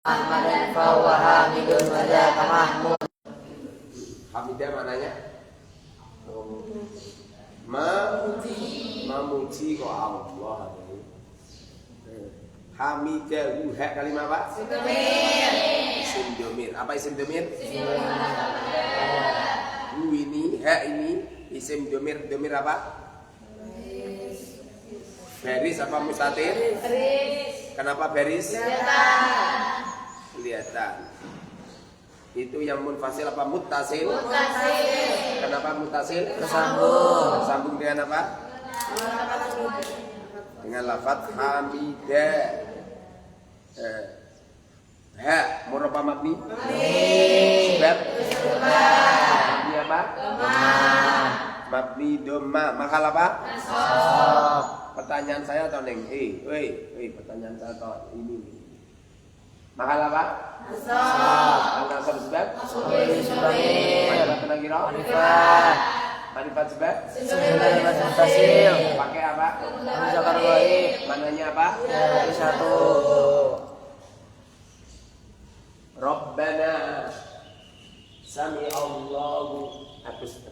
Ahmadan fahuwa hamidun wa dzaka mahmud. Hamidah maknanya memuji kok Allah. Hamidahu hak kalimah apa? Isim domir. Apa isim domir? Hu ini, hak ini isim domir. Domir apa? Baris apa mustatir? Kenapa baris? Kelihatan. Itu yang munfasil apa muttasil? Kenapa muttasil? Tersambung. Tersambung dengan apa? Dengan lafaz hamidah. Ha, murabba mabni? Sebab? Mabni apa? Mabni dhamma. Mahal apa? Pertanyaan saya atau neng? Pertanyaan saya atau ini? Mahal apa? Al-nasab sebab? Marifat kira? Marifat sebab? Pakai apa? Mananya apa? Satu. Rabbana Sami Allahu. Hapus.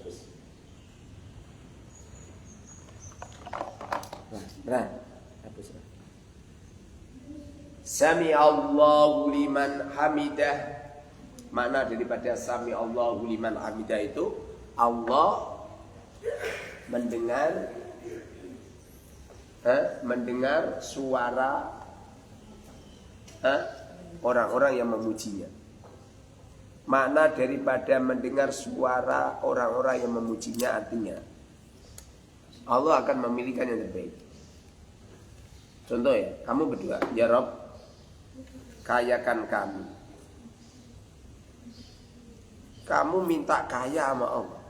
Berat. Hapus. Sami Allahu liman hamidah. Makna daripada Sami Allahu liman hamidah itu Allah mendengar suara orang-orang yang memujinya. Makna daripada mendengar suara orang-orang yang memujinya artinya Allah akan memilihkan yang terbaik. Contoh ya, kamu berdua, ya Rob, kayakan kami. Kamu minta kaya sama Allah,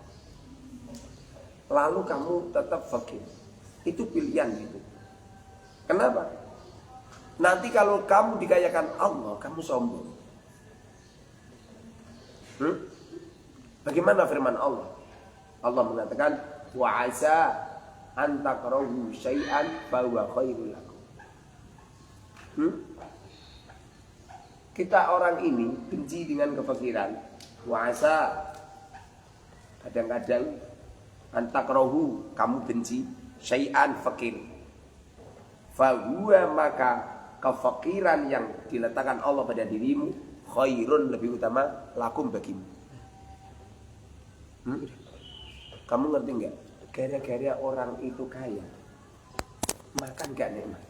lalu kamu tetap fakir. Itu pilihan gitu. Kenapa? Nanti kalau kamu dikayakan Allah, kamu sombong. Bagaimana firman Allah? Allah mengatakan, wa asa an takrahu syai'an fa huwa khairul lakum. Kita orang ini benci dengan kefakiran. Wa asa, kadang-kadang an takrahu, kamu benci syai'an, fakir. Fa huwa, maka kefakiran yang diletakkan Allah pada dirimu khairun, lebih utama, lakum, bagimu. Kamu ngerti enggak? Gara-gara orang itu kaya, makan enggak nikmat.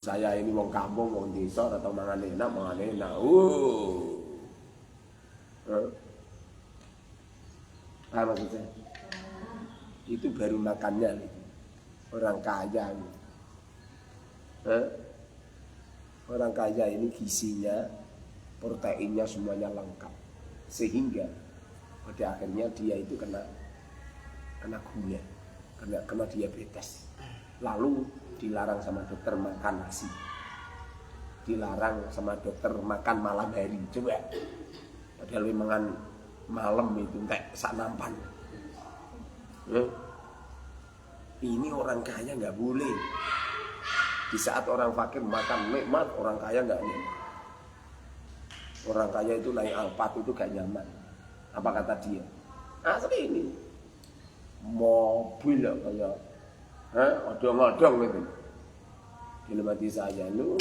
Saya ini wong kampung, wong desa, atau mangan enak. Apa maksudnya? Itu baru makannya. Orang kaya. Orang kaya ini gizinya, proteinnya semuanya lengkap. Sehingga pada akhirnya dia itu kena gula, kena diabetes. Lalu dilarang sama dokter makan nasi. dilarang sama dokter makan malam hari. Coba. Padahal makan malam itu kayak sak nampan. Ini orang kaya nggak boleh. Di saat orang fakir makan nikmat, orang kaya nggak nikmat. Orang kaya itu naik Alphard itu gak nyaman. Apa kata dia? Asli ini mobil kayak odong-odong gitu. Dalam hati saya lu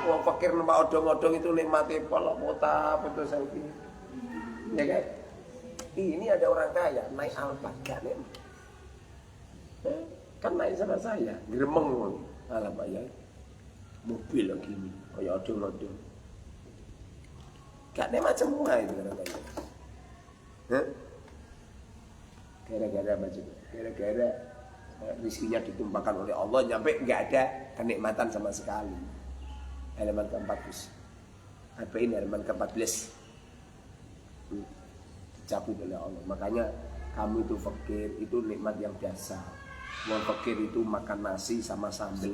orang fakir numpak odong-odong itu nikmati polok mota itu selfie. Ya kan? Ini ada orang kaya naik Alphard gak nikmat. Kan naik sama saya, gremeng ala Pak ya. Mobil lagi ini kayak odong-odong. Gak nikmat semua itu kadang-kadang. Gara-gara apa juga? Gara-gara rizkinya ditumpahkan oleh Allah nyampe nggak ada kenikmatan sama sekali. Halaman ke-14. Apa ini halaman ke-14? Dicabut oleh Allah. Makanya kamu itu fakir itu nikmat yang biasa. Orang fakir itu makan nasi sama sambal.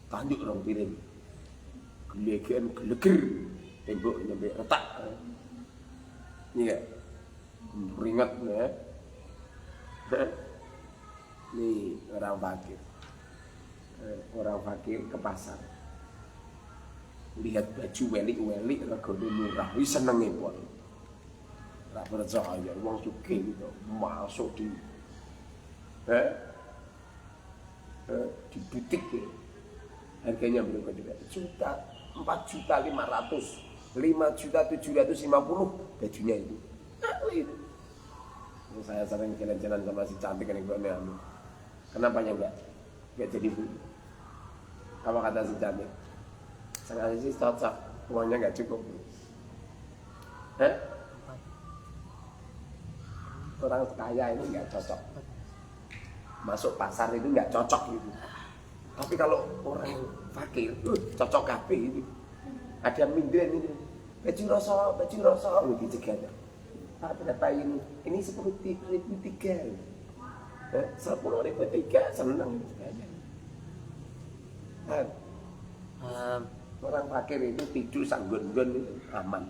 Tanjuk orang piring. Gelegean geleger tembok nyampe retak. Iya. Ringat ya. Nih orang fakir. Orang fakir ke pasar. Lihat baju welik-welik regane murah, wis senenge pon. Ora percaya wong sugih gitu masuk di di butik ya. Harganya berapa juga? 4.500.000, 5.750.000 bajunya itu. Itu. Saya sering jalan-jalan sama si cantik kan gue anu. Kenapa ya enggak jadi bu? Apa kata si cantik? Sengaja sih cocok, uangnya enggak cukup. Orang kaya ini enggak cocok. Masuk pasar itu enggak cocok gitu. Tapi kalau orang fakir, cocok kabeh itu. Ada minden itu. Baju rosok gitu cegahnya. Pak berapa ini? Ini 10.003. 10.003 senang cegahnya. Orang fakir itu tidur sanggon-gon itu aman.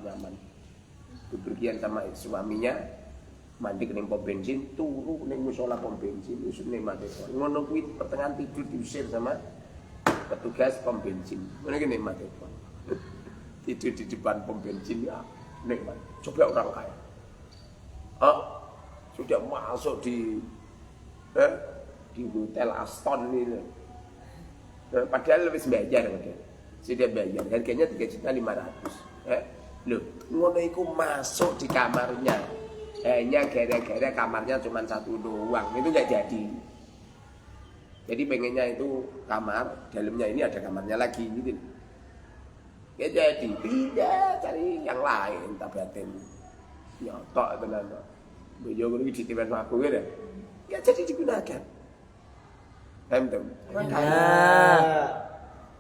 Bepergian sama suaminya, mandi ke pom bensin, turu ning musala pom bensin, usune mati. Ngono kuwi pertengahan tidur diusir sama petugas pom bensin. Ngono ki nikmat itu. Tidur di depan pom bensin ya nikmat. Coba orang kaya. Sudah masuk di hotel Aston ini. Padahal lebih bayar kan. Sudah bayar. Harganya 3.500.000. Loh, ngono iku masuk di kamarnya. Hanya gara-gara kamarnya cuma satu doang. Itu enggak jadi. Jadi pengennya itu kamar, dalamnya ini ada kamarnya lagi gitu. Ya jadi pindah cari yang lain tabatin. Nyotok tenan. Boyo ngono iki ditiban aku ya. Ya jadi digunakan.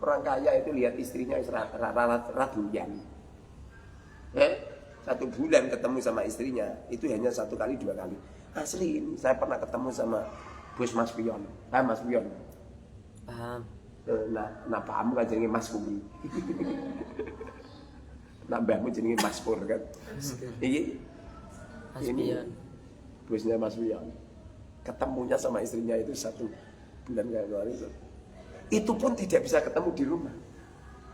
Orang kaya itu lihat istrinya raduyan. Satu bulan ketemu sama istrinya itu hanya 1 kali 2 kali. Asli ini saya pernah ketemu sama bos Mas Pion. Mas Pion. Paham. Nah pahamu kan jenenge Mas Puri. Nambahmu jenenge Mas Pur kan. Iki Mas Pion. Bosnya Mas Pion. Ketemunya sama istrinya itu 1 bulan kali itu. Itu pun tidak bisa ketemu di rumah.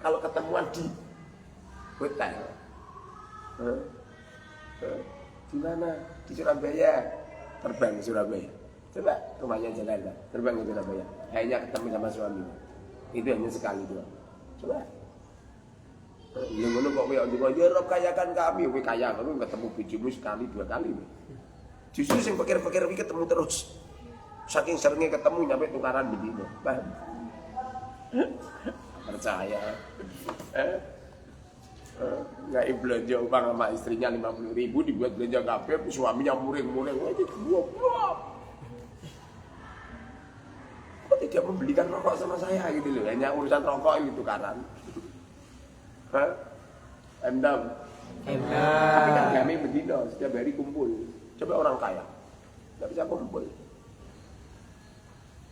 Kalau ketemuan di hotel. Di mana? Di Surabaya. Terbang ke Surabaya. Coba rumahnya jalan lah. Terbang ke Surabaya. Hanya ketemu sama suami. Itu hanya sekali doang. Coba. Ya ngono kok kowe ndonga ya Rob kayakan kami. Kowe kaya kowe ketemu bojomu sekali 2 kali. Justru sing pikir-pikir iki ketemu terus. Saking seringnya ketemu nyampe tukaran begini. Paham? Percaya. Nggak belanja uang sama istrinya 50.000 dibuat belanja kabeh, suaminya muring-muring. Wah, itu goblok. Kok tidak membelikan rokok sama saya gitu loh? Hanya urusan rokok ini tukaran. Endam. Tapi kan kami begini, setiap hari kumpul. Coba orang kaya, nggak bisa kumpul.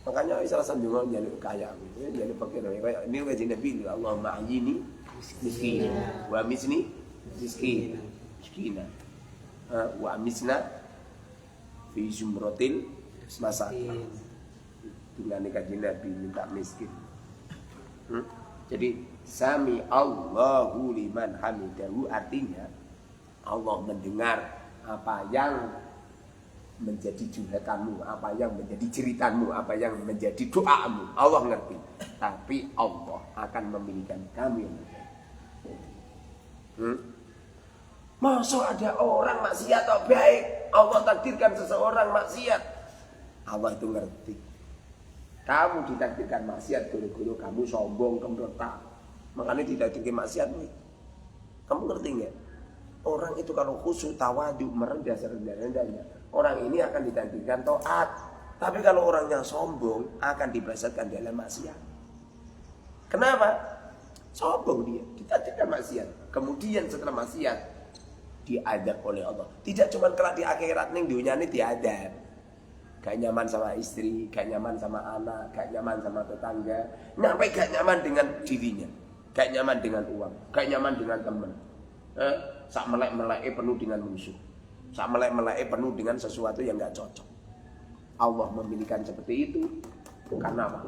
Makanya salah satu donga njaluk kaya aku. Njaluk fakir kaya ini wajib Nabi Allahumma ahyini miskin wa misni miskin. Miskina. Wa misna fi zumratil masakin. Dengan kajian Nabi minta miskin. Jadi sami Allahu liman hamidahu artinya Allah mendengar apa yang menjadi curhatanmu, apa yang menjadi ceritamu, apa yang menjadi doamu. Allah ngerti. Tapi Allah akan memilihkan kamu yang terbaik. Masa ada orang maksiat atau baik, Allah takdirkan seseorang maksiat. Allah itu ngerti. Kamu ditakdirkan maksiat guru-guru kamu sombong, kemrotak. Makanya ditakdirkan maksiat nih. Kamu ngerti nggak? Orang itu kalau khusyuk, tawadu, merendah serendah-rendahnya, orang ini akan ditakdirkan taat. Tapi kalau orangnya sombong, akan dibesarkan dalam maksiat. Kenapa? Sombong dia, ditakdirkan maksiat. Kemudian setelah maksiat, diadab oleh Allah. Tidak cuma kelak di akhirat ning dunia ini diadab. Gak nyaman sama istri, gak nyaman sama anak, gak nyaman sama tetangga, sampai gak nyaman dengan dirinya, gak nyaman dengan uang, gak nyaman dengan teman. Sak melek-melek penuh dengan musuh, sak melek-melek penuh dengan sesuatu yang gak cocok. Allah memilihkan seperti itu karena apa?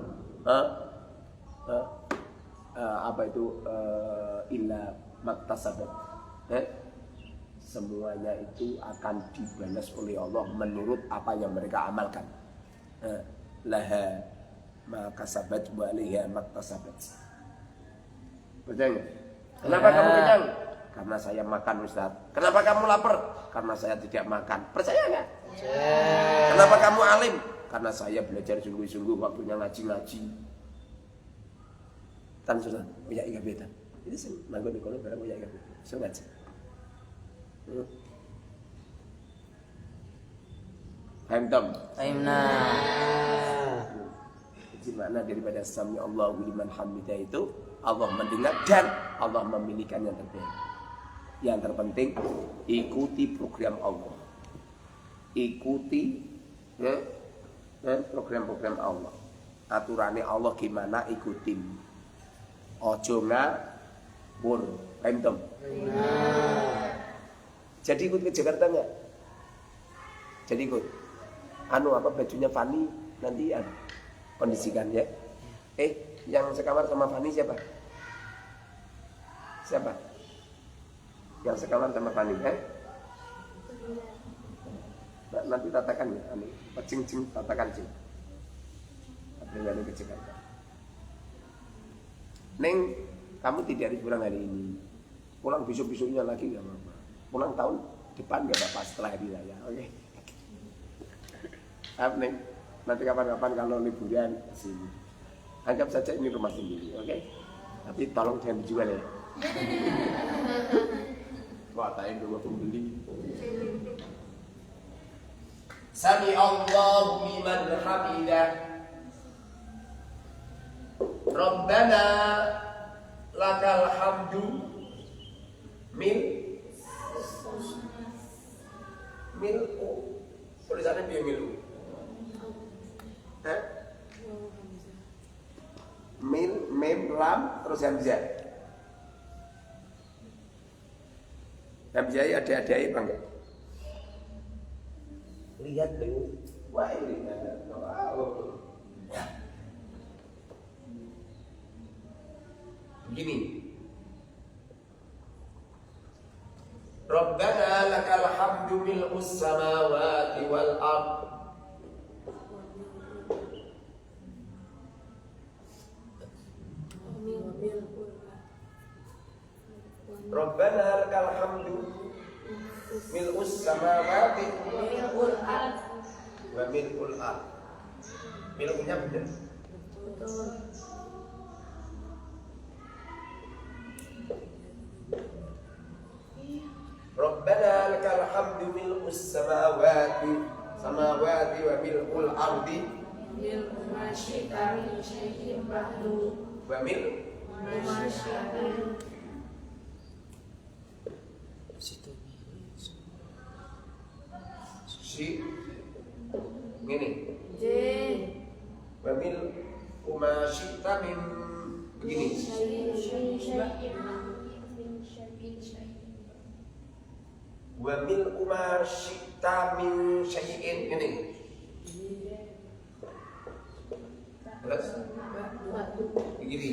Apa itu illa maktasabat. Semuanya itu akan dibalas oleh Allah menurut apa yang mereka amalkan. Laha ma kasabat wa alaiha maktasabat. Betul enggak? Kenapa kamu kenyang? Karena saya makan, Ustaz. Kenapa kamu lapar? Karena saya tidak makan. Percaya enggak? Kenapa kamu alim? Karena saya belajar sungguh-sungguh waktunya ngaji-ngaji. Tan Ustaz, punya ikat beta. Itu sih manggon di kono barang punya ikat beta. So ngaji. Paham Tom? Jadi makna daripada sami Allahu liman hamidah itu Allah mendengar dan Allah memilihkan yang terbaik. Yang terpenting ikuti program Allah. Ikuti program-program Allah. Aturannya Allah gimana ikutin. Ojo ngawur. Paham Tom? Jadi ikut ke Jakarta enggak? Jadi ikut. Apa bajunya Fani nanti kondisikan ya. Yang sekamar sama Fani siapa? Siapa? Yang sekamar sama Fani, nanti tatakan ya, cing tatakan cing. Apalagi ke Jakarta. Neng, kamu tidak harus pulang hari ini. Pulang besok-besoknya lagi enggak apa-apa. Pulang tahun depan gak apa-apa setelah hari raya, oke? Neng, nanti kapan-kapan kalau liburan sini, anggap saja ini rumah sendiri, oke? Tapi tolong jangan dijual ya. Wah, tanya dulu pembeli. Sami Allahu liman hamidah. Rabbana lakal hamdu mil'u. Tulisannya dia mil'u. Mil, mem, lam, terus hamzah. Hamzah ada bang. Lihat dulu. Wah ini ada. Begini. Rabbana lakal hamdu mil'us samawati wal ard. Rabbana lakal hamdu mil'us samawati wal ard wa mil'ul ard. Mil'unya benar. Betul. Rabbana lakal hamdu mil'us samawati wa mil'ul ardi mil'u ma syi'ta min syai'in ba'du wa mil'u ma syi'ta. Si ngene. J wa wa mil'u ma syi'ta min syai'in. Ini. Terus begini.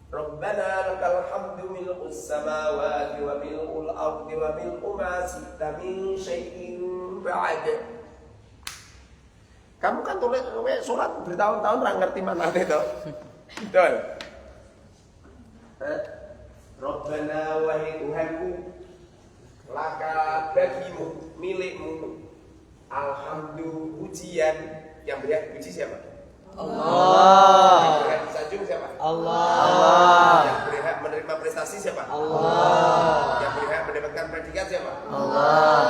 Rabbana lakal hamdu mil'us samawati wa mil'ul ardi wa mil'u ma syi'ta min syai'in ba'd. Kamu kan tulis surat bertahun-tahun nggak ngerti mana itu. Betul. Rabbana wahai Tuhanku, laka bagimu, milikmu, alhamdu pujian. Yang berhak puji siapa? Allah. Yang berhak disanjung siapa? Allah. Yang berhak menerima prestasi siapa? Allah. Yang berhak mendapatkan predikat siapa? Allah.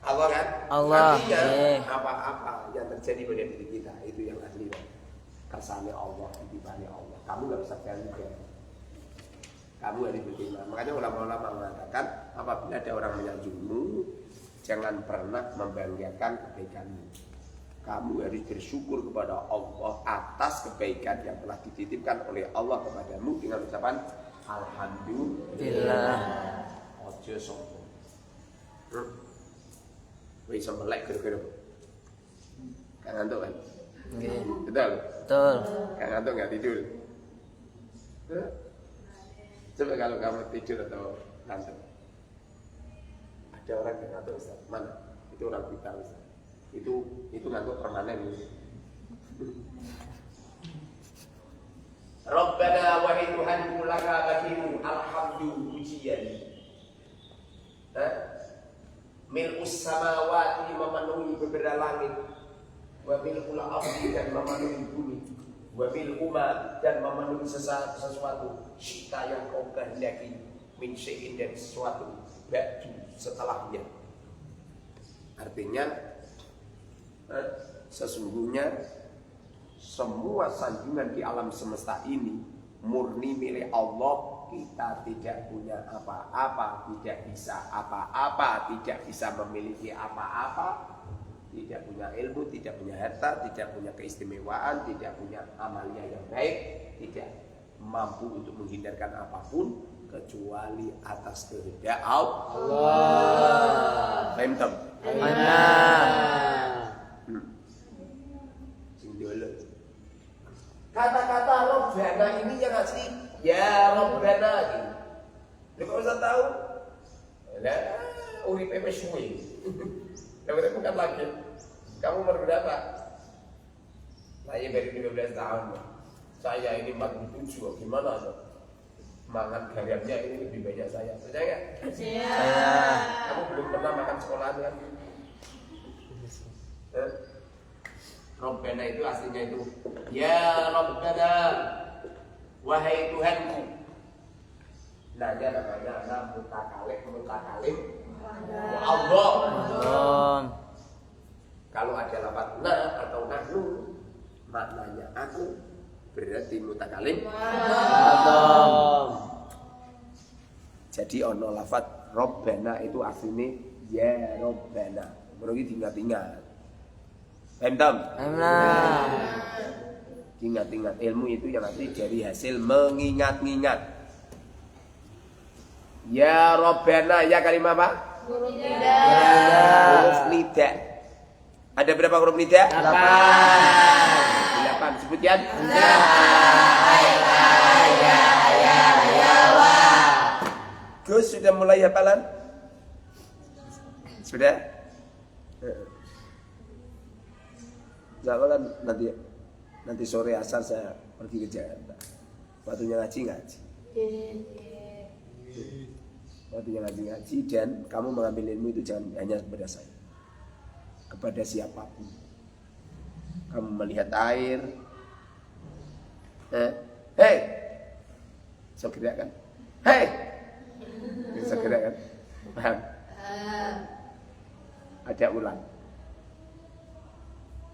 Allah kan? Allah. Artinya apa-apa yang terjadi pada diri kita itu yang asli. Kasane Allah, titipannya Allah. Kamu nggak bisa ganti. Kamu harus berterima. Makanya ulama-ulama mengatakan apabila ada orang menyanjungmu, jangan pernah membanggakan kebaikanmu. Kamu harus bersyukur kepada Allah atas kebaikan yang telah dititipkan oleh Allah kepadamu dengan ucapan Alhamdulillah. Ojo sombong. Wih sembelak gara-gara. Kan ngantuk kan? Betul? Betul. Kan ngantuk nggak tidur? Coba kalau kamu tidur atau ngantuk. Ada orang yang ngantuk Ustaz. Mana? Itu orang pintar Ustaz. Itu ngantuk permanen. Rabbana wahai Tuhanku laka bagimu alhamdu pujian. Mil'us samawati memenuhi beberapa langit, wa mil'ul ardi dan memenuhi bumi, wa mil'u ma dan memenuhi sesuatu syita yang kau kehendaki, min syai'in dan sesuatu ba'du setelahnya. Artinya sesungguhnya semua sanjungan di alam semesta ini murni milik Allah. Kita tidak punya apa-apa, tidak bisa apa-apa, tidak bisa memiliki apa-apa, tidak punya ilmu, tidak punya harta, tidak punya keistimewaan, tidak punya amalia yang baik, tidak mampu untuk menghindarkan apapun kecuali atas kehendak Allah. Paham tak? Kata-kata Rabbana ini yang asli ya Rabbana gitu. Lu kok bisa tahu? Lah, uri pepe suwi. Tapi bukan lagi. Kamu umur berapa? Saya baru 15 tahun. Saya ini 47. Gimana tuh? Semangat garamnya ini lebih banyak saya. Percaya enggak? Percaya. Kamu belum pernah makan sekolahan kan? Rabbana itu aslinya itu ya Rabbana wahai Tuhanku. Nanya namanya anak mutakalim Allah. Kalau ada lafaz na atau nahnu maknanya aku berarti mutakalim Allah. Jadi ono lafaz Rabbana itu aslinya ya Rabbana. Mereka ingat-ingat. Paham? Ingat-ingat ilmu itu yang asli dari hasil mengingat-ingat. Ya Rabbana, ya kalimat apa? Huruf nida. Ada berapa huruf nida? 8. Sebutkan. Gus sudah mulai hafalan? Sudah? Insya Allah kan nanti sore asar saya pergi ke Jakarta. Waktunya ngaji. Waktunya ngaji dan kamu mengambil ilmu itu jangan hanya kepada saya, kepada siapapun. Kamu melihat air, segera kan? Segera kan? Paham? Ada ulang.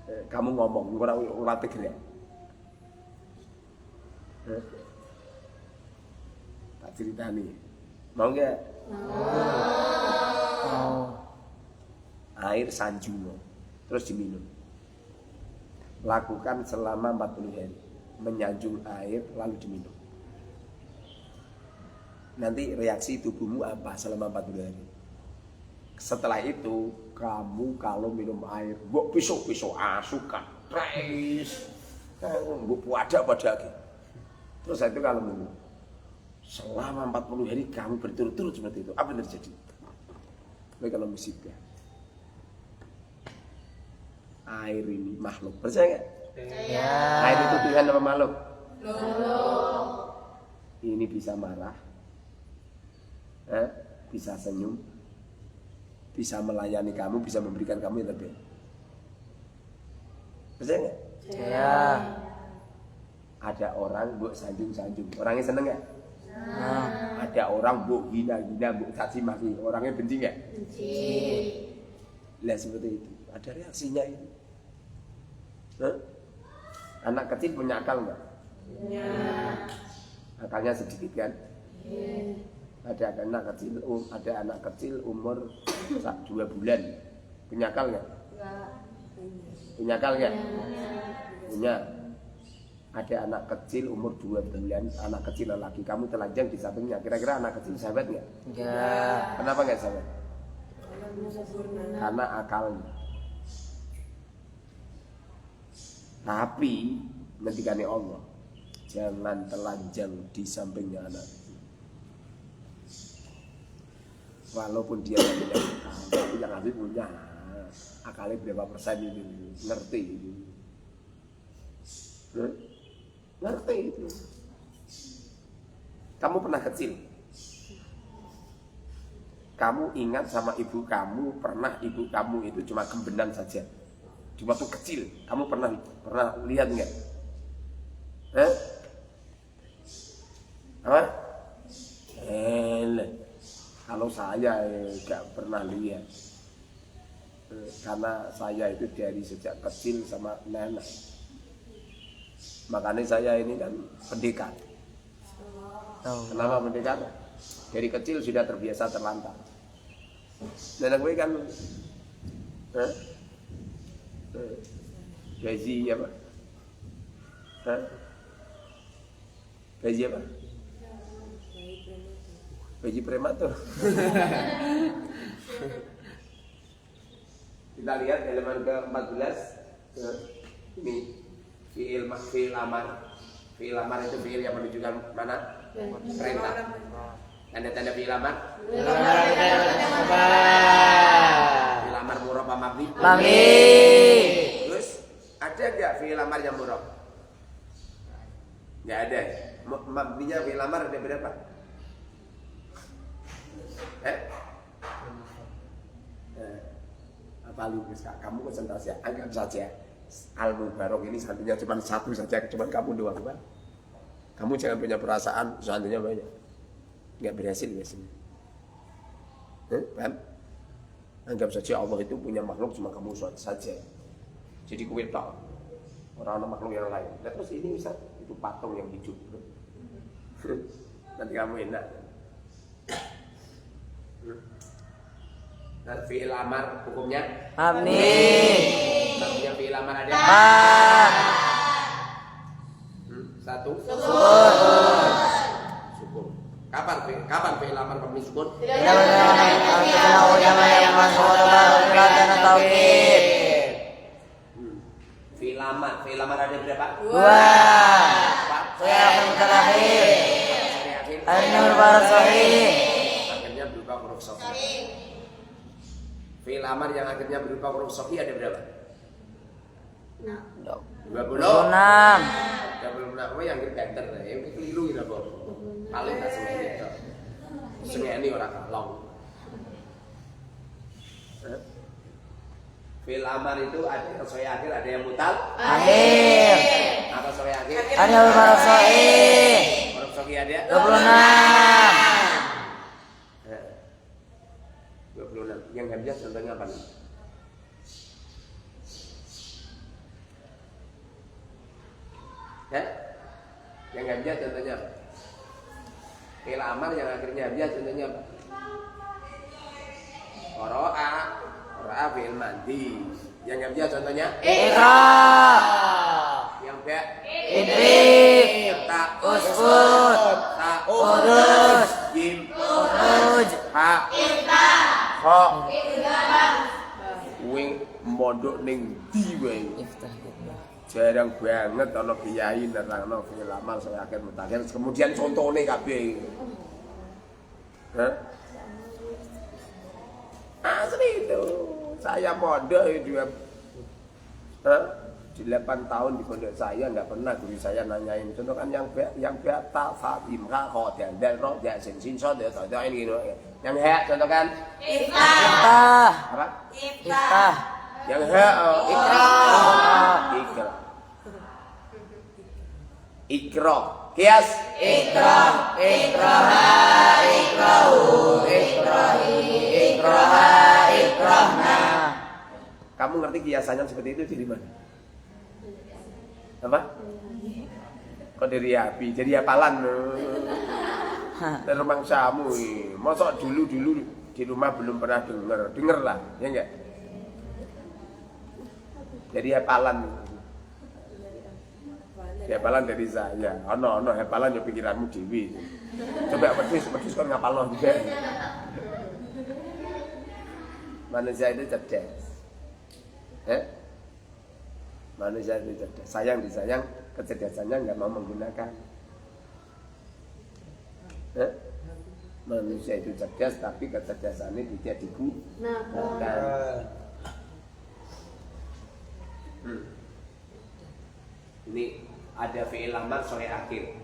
Kamu ngomong, orang tegak. Tak cerita nih. Mau nggak? Air sanjung, terus diminum. Lakukan selama 40 hari. Menyanjung air lalu diminum. nanti reaksi tubuhmu apa selama 40 hari. Setelah itu kamu kalau minum air, mbok pisau-pisau asukan, rais, mbok puada pada lagi. Terus itu kalau minum selama 40 hari kamu berturut-turut seperti itu, apa yang terjadi? Baik kalau musibah. Air ini makhluk, percaya nggak? Ya. Air itu Tuhan apa makhluk? Ini bisa marah, bisa senyum, bisa melayani kamu, bisa memberikan kamu yang terbaik. Percaya nggak? Ya. Ada orang buat sanjung-sanjung, orangnya seneng nggak? Nah. Ada orang buat hina-hina, buat caci maki, orangnya benci nggak? Benci. Lihat seperti itu, ada reaksinya itu. Anak kecil punya akal nggak? Ya. Akalnya sedikit kan? Ya. Ada anak kecil umur 2 bulan, punya akal nggak? Punya akal nggak? Punya. Ada anak kecil umur 2 bulan, anak kecil lelaki, kamu telanjang di sampingnya. Kira-kira anak kecil sahabat nggak? Enggak. Kenapa nggak sahabat? Karena akalnya. Tapi ngendikane Allah, jangan telanjang di sampingnya anak. Walaupun dia tidak punya akal, tapi yang Habib punya akalnya berapa persen ini, ngerti itu. Ngerti itu. Kamu pernah kecil, kamu ingat sama ibu kamu, pernah ibu kamu itu cuma gembenang saja. Di waktu kecil, kamu pernah lihat nggak? Apa? Kalau saya nggak pernah lihat, karena saya itu dari sejak kecil sama nenek. Makanya saya ini kan pendekat. Kenapa pendekat? Dari kecil sudah terbiasa terlantar. Nenek gue kan gaji apa? Gaji apa? Gaji prematur. Kita lihat halaman ke-14. Ini fi'il lamar. Fi'il lamar itu fi'il yang menunjukkan mana? Perintah. Tanda-tanda fi'il lamar. Fi'il lamar murab apa mabni? Mabni. Terus ada enggak fi'il lamar yang murab? Enggak ada. Mabninya fi'il lamar ada berapa? Apa lu kamu konsentrasi, anggap saja Al-Mubarok ini santrinya cuma satu saja, cuma kamu doang, Pak. Kamu jangan punya perasaan santrinya banyak, nggak berhasil biasanya. Kan? Anggap saja Allah itu punya makhluk cuma kamu saja. Jadi kue tak orang makhluk yang lain. Nah, terus ini bisa itu patung yang hidup. Nanti kamu enak. Nah, fi'il amar hukumnya Mabni. Mabninya fi'il amar ada satu sukun. Kapan fi'il amar mabni sukun? Fi'il amar ada berapa? 2. Saya akan terakhir. An-Nur Barasahih. Akhirnya berupa huruf sahih. Fi'il amar yang akhirnya berupa huruf sahih ada berapa? 26. 26. Oh yang banter ya, ini keliru gitu kok. Paling tak semeni itu. Semeni orang kalong. Fi'il amar itu ada yang sahih akhir, ada yang mutal Akhir. Apa sahih akhir? Ada huruf sahih. Huruf sahih ada 26. 26. Yang hamzah contohnya apa nih? Yang hamzah contohnya apa? Fi'il amar yang akhirnya hamzah contohnya apa? Qara'a fi'il madhi. Yang hamzah contohnya Iqra. yang ba Idrib. yang ta Uskut. ta Udus. jim hak kha kuwi mondok ning ndi wae jarang banget ana kiai nerangno fi'il amal saya akhir mutakhir kemudian contone kabeh asli itu saya mondok itu 8 tahun di pondok saya enggak pernah guru saya nanyain contoh kan yang ta fa im kha kho dan dal ro ya sin sin so de so ini gitu yang ha contoh kan iftah apa iftah yang ha ikra kias ikrahu ikrahna kamu ngerti kiasannya seperti itu dari mana? Apa? Kok dari api, jadi hafalan dan rumangsamu masa dulu di rumah belum pernah denger lah, ya enggak? Jadi hafalan dari saya, ono hafalan ya pikiranmu dewi. Coba pedis kan ngapalno juga. Manusia itu cerdas. Manusia itu cerdas. Sayang disayang, kecerdasannya nggak mau menggunakan. Manusia itu cerdas, tapi kecerdasannya tidak digunakan. Ini ada fi'il amar sore akhir.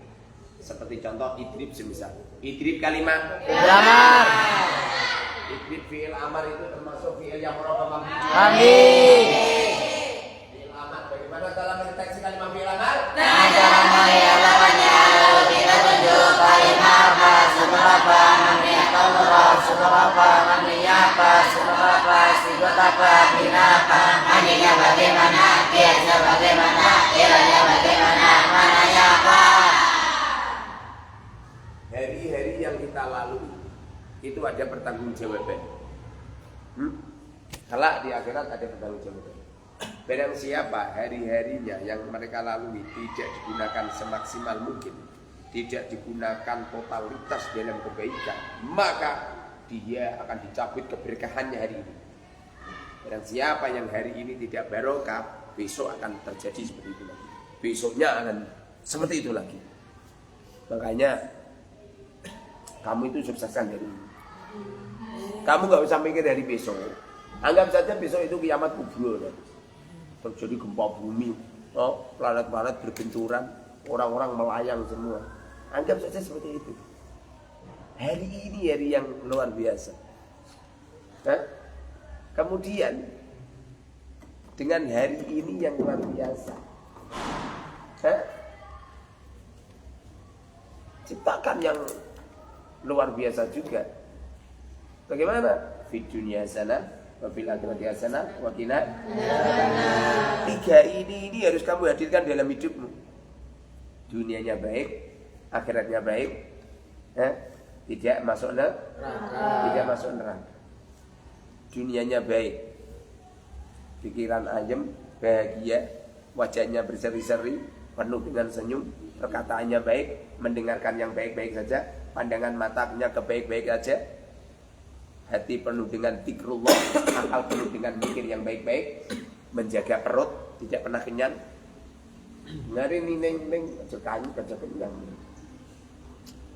Seperti contoh idrib semisal. Idrib kalimat amar. Idrib fi'il amar itu termasuk fi'il yang murabba. Amin. Fi'il amar bagaimana dalam mendeteksi kalimat fi'il amar? Cara menghilangkannya kita tunjuk kalimat seberapa namanya seberapa namanya seberapa sigotapa binapa maninya bagaimana biasanya bagaimana kiranya bagaimana mananya apa. Hari-hari yang kita lalui itu ada pertanggungjawaban. Kelak di akhirat ada pertanggungjawaban. Barang siapa hari-harinya yang mereka lalui tidak digunakan semaksimal mungkin, tidak digunakan totalitas dalam kebaikan, maka dia akan dicabut keberkahannya hari ini. Barang siapa yang hari ini tidak barokah, besok akan terjadi seperti itu lagi. Besoknya akan seperti itu lagi. Makanya kamu itu sukseskan dari ini. Kamu nggak usah mikir dari besok. Anggap saja besok itu kiamat kubur. Terjadi gempa bumi, planet-planet berbenturan, orang-orang melayang semua. Anggap saja seperti itu. Hari ini hari yang luar biasa. Kemudian dengan hari ini yang luar biasa, ciptakan yang luar biasa juga. Bagaimana? Fid dunya hasanah wa fil akhirati hasanah wa qina. Tiga ini harus kamu hadirkan dalam hidupmu. Dunianya baik, akhiratnya baik, tidak masuk neraka. Tidak masuk neraka. Dunianya baik, pikiran ayem, bahagia, wajahnya berseri-seri, penuh dengan senyum, perkataannya baik, mendengarkan yang baik-baik saja, pandangan matanya kebaik-baik saja, hati penuh dengan zikrullah, akal penuh dengan mikir yang baik-baik, menjaga perut, tidak pernah kenyang. Ngari ning cekanyu kenyang.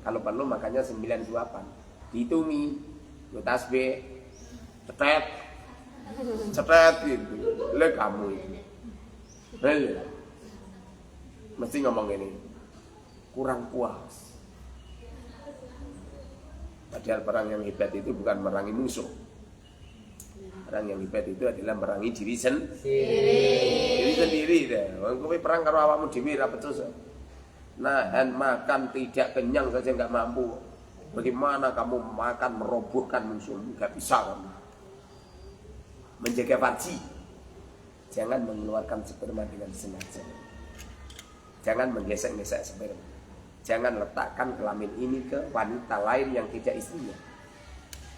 Kalau perlu makannya 9 suapan. Dihitungi, tasbih, cetet gitu. Le kamu itu. Mesti ngomong ini. Kurang puas. Padahal perang yang hebat itu bukan merangi musuh. Perang yang hebat itu adalah merangi diri sendiri deh. Kowe perang karo awakmu dhewe ra becus. Nahan makan tidak kenyang saja enggak mampu. Bagaimana kamu makan merobohkan musuhmu? Enggak bisa kamu. Menjaga farji. Jangan mengeluarkan sperma dengan sengaja. Jangan menggesek-gesek sperma. Jangan letakkan kelamin ini ke wanita lain yang tidak istrinya.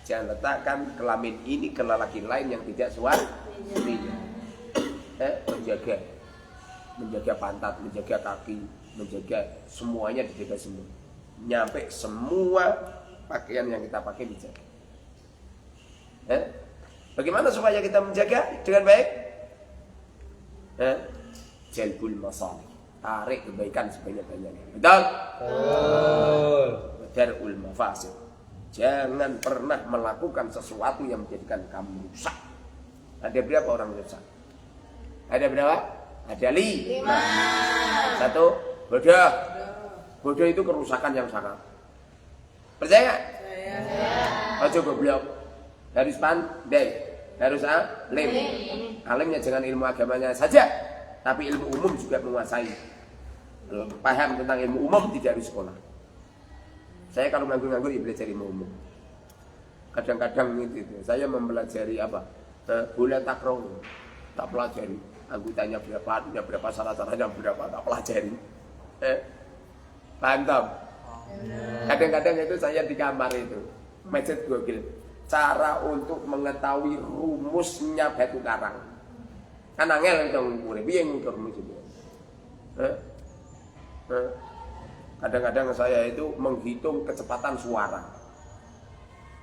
Jangan letakkan kelamin ini ke lelaki lain yang tidak suaminya. Menjaga pantat, menjaga kaki, menjaga semuanya dijaga semua. Nyampe semua pakaian yang kita pakai dijaga. Bagaimana supaya kita menjaga dengan baik? Jalbul masalih, tarik kebaikan sebanyak-banyaknya. Betul? Darul mafasid. Jangan pernah melakukan sesuatu yang menjadikan kamu rusak. Ada berapa orang rusak? Ada berapa? Ada 5. 1, bodoh. Bodoh itu kerusakan yang sangat. Percaya? Ojo goblok. Harus pandai, harus alim. Alimnya jangan ilmu agamanya saja, tapi ilmu umum juga menguasai. Paham tentang ilmu umum tidak harus sekolah. Saya kalau nganggur-nganggur ya belajar ilmu umum. Kadang-kadang itu saya mempelajari apa? Bola takraw, tak pelajari. Anggotanya berapa, syarat-syaratnya berapa, tak pelajari. Paham tak? Kadang-kadang itu saya di kamar itu, macet Google, cara untuk mengetahui rumusnya batu karang. Kan angel itu ngukur, piye ngukur rumus itu? Kadang-kadang saya itu menghitung kecepatan suara.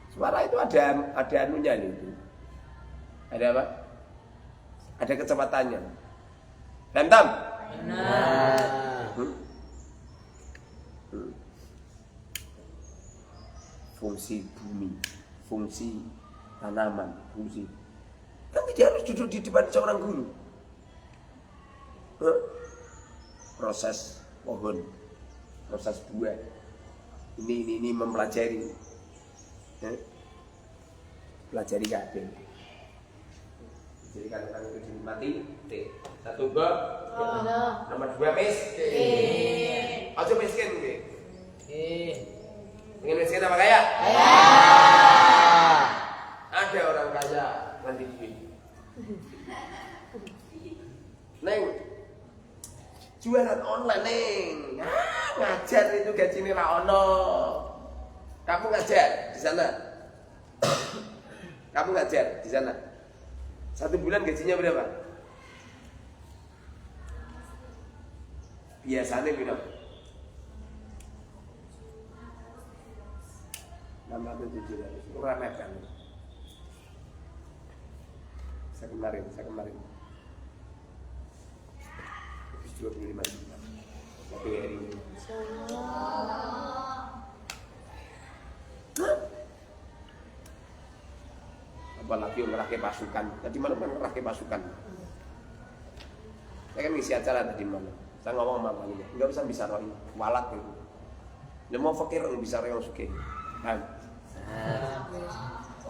Suara itu ada anunya itu. Ada apa? Ada kecepatannya. Paham? Benar. Fungsi bumi, fungsi tanaman, fungsi. Kan tidak harus duduk di depan seorang guru. Proses pohon, proses buah. Ini mempelajari. Pelajari kabeh. Jadi kata itu dinikmati T. 1 go. Nomor 2 miskin. Aja miskin nggih. Ingin miskin apa kaya? Kaya. Ada orang kaya nanti duit. Neng, jualan online neng. Ngajar itu gajinya ra ono. Kamu ngajar di sana. Kamu ngajar di sana. 1 bulan gajinya berapa? Biasanya berapa? 600-700. Kurang kan? Saya kemarin. Habis 25 juta. Satu hari ini. Apalagi ngerake pasukan. Tadi malam kan ngerake pasukan. Saya kan ngisi acara tadi malam. Saya ngomong sama mamanya, enggak usah bisa roh walat gitu. Dia mau fakir bisa roh yang suke. Kan?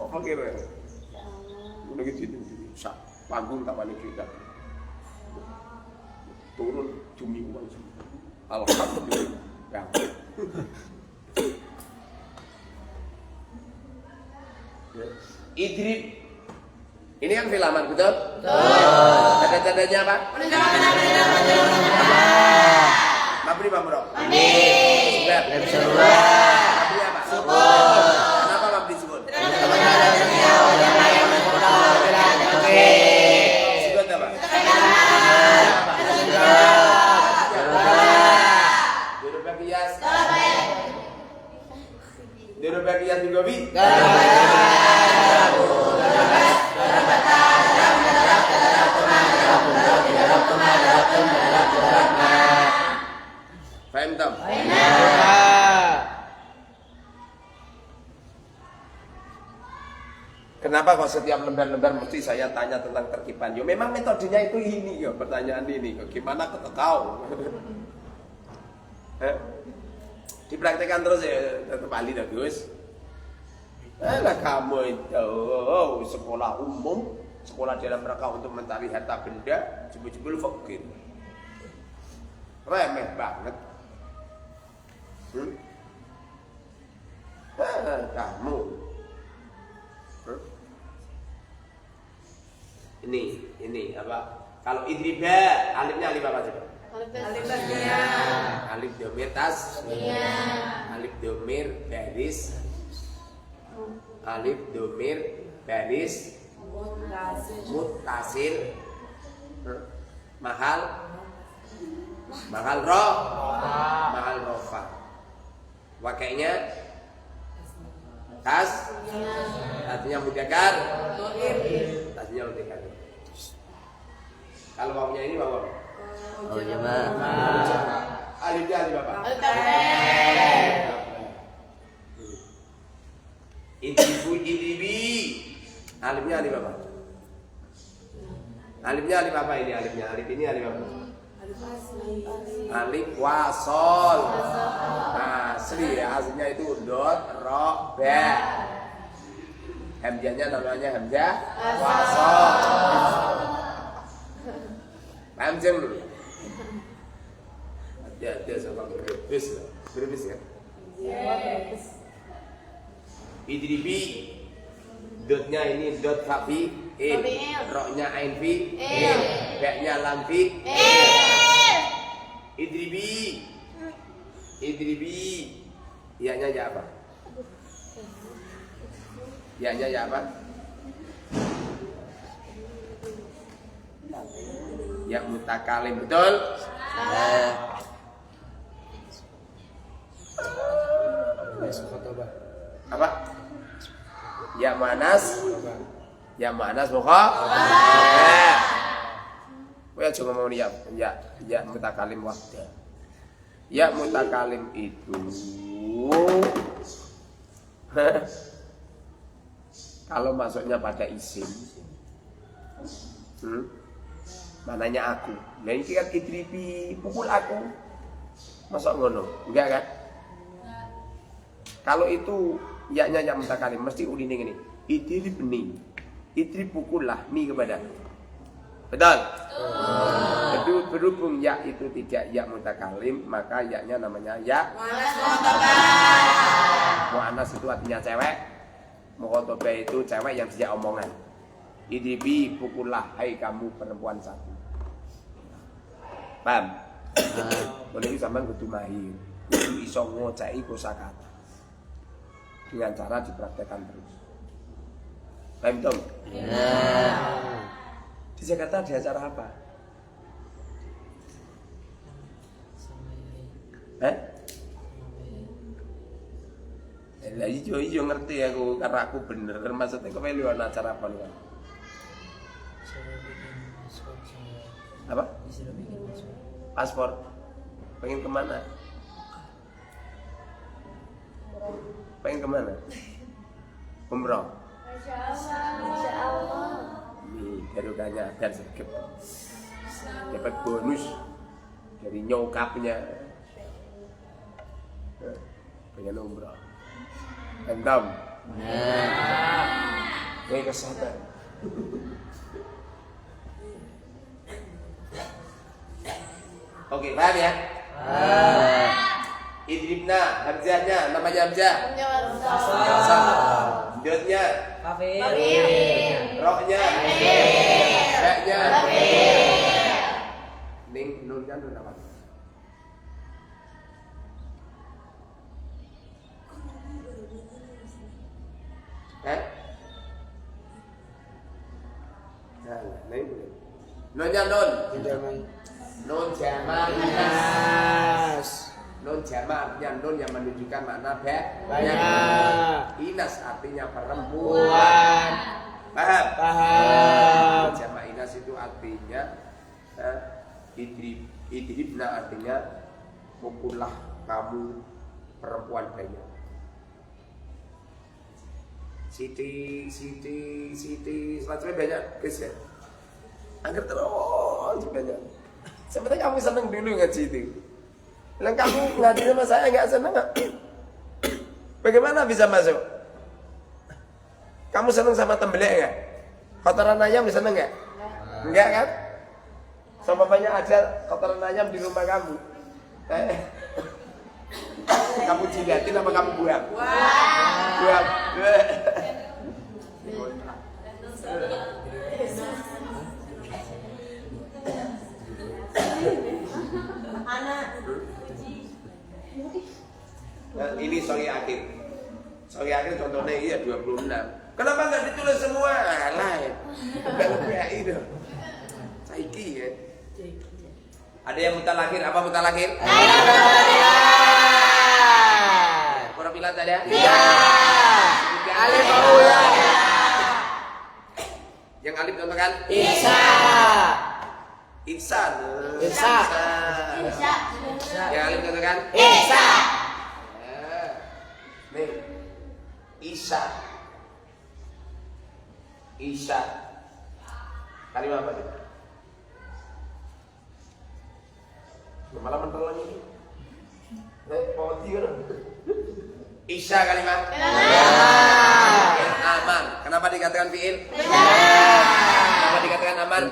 Oh fakir. Udah gitu sak panggung tak wani kita. Turun cumi uang semua. Alhamdulillah. Ya. Idrib. Ini kan filaman, betul? Betul. Tanda-tandanya apa? Mabri Mamro. Mabri. Mabri apa? Syukur. Kenapa Mabri syukur? Syukur apa? Dulu bagian juga bi. Faham tak? Kenapa kok setiap lembar-lembar mesti saya tanya tentang terkipan? Yo memang metodenya itu ini yo, pertanyaan ini. Gimana kau tahu? Dipraktekkan terus ya tetap ahli dah Gus. Lah kamu itu sekolah umum, sekolah dalam rangka untuk mencari harta benda, jebul-jebul fakir. Remeh banget. Kamu. Ini apa? Kalau idriba, alifnya alif apa coba? Alif domir tasniah. Alif domir baris. Alif domir baris muttasil. Mahal rofa. Wakainya Tasnya mudzakkar. Tasnya mudzakkar. Kalau wawunya ini wawu apa? Oh jamaah. Alifnya alif apa? Idribi. Alifnya alif apa? Alifnya alif apa ini alifnya? Alif ini alif apa? Alif wasol. Asli ya, aslinya itu dot, ro, ba. Hamzahnya namanya hamzah wasol. Paham jeng? Ada sama berbis ya? Idribi. Dotnya ini dot fafi, ro-nya ain fi, ba-nya lam fi. Idribi. Ya-nya ya apa? Ya-nya ya apa? Ya mutakalim, betul? Apa? Ya manas mukhatabah. Kowe aja ngomong ya mutakalim wahda. Ya mutakalim itu kalau masuknya pada isim, mananya aku. Nah ini kan idribi, pukul aku. Masuk ngono, enggak kan? Kalau itu yaknya yang mutakalim mesti ulining ini. Idribni, idrib pukullah ni kepada. Betul? Berhubung ya itu tidak ya mutakalim, maka yaknya namanya ya muannas. Itu artinya cewek. Mukhatabah itu cewek yang sejak omongan. Idribi pukullah, hai kamu perempuan satu. Paham? Boleh iki sampean kudu mahir. Kudu iso ngoceki kosakata. Dengan cara dipraktekkan terus. Paham dong? Di Jakarta ada acara apa? Lah ijo ngerti aku karena aku bener. Maksudnya kowe lu ana acara apa lu? Apa? Paspor. Pengen kemana? Pengen kemana? Umroh. Masya Allah. Nih barokahnya dan sedikit dapat bonus dari nyokapnya. Pengen umroh. Entam. Kowe kesehatan. Oke, paham ya? Idribna, hamzahnya, namanya hamzah. Dotnya, rohnya, ba-nya, nunnya nun apa? Nunnya nun. Nun jamak inas. Nun jamak artinya nun yang menunjukkan makna banyak. Inas artinya perempuan. Paham? Nun jamak inas itu artinya idribna artinya pukullah kamu perempuan banyak. Siti selanjutnya banyak guys ya. Angker terus banyak. Sebenarnya kamu seneng dulu ngaji itu. Bilang kamu ngaji sama saya nggak seneng nggak? Bagaimana bisa masuk? Kamu seneng sama tembelek nggak? Kotoran ayam seneng nggak? Enggak kan? Sama banyak ada kotoran ayam di rumah kamu. Kamu jilatin apa kamu buang? Buang. Nah, ini sori akhir. Sori akhir contohnya iya 26. Kenapa nggak ditulis semua? Lain. Enggak itu. Saiki ya. Ada yang mutalakhir, apa mutalakhir? Pura pilat ada? Iya. Alif bau ya. Yang alif contohkan. Isa. Ihsan. Isa. Yang alif contohkan. Isa. Nih. Isa. Isa. Kalimat apa nih? Malah mentelan ini. Poti kan? Isya kalimat. Aman. Kenapa dikatakan fiil? Kenapa dikatakan aman?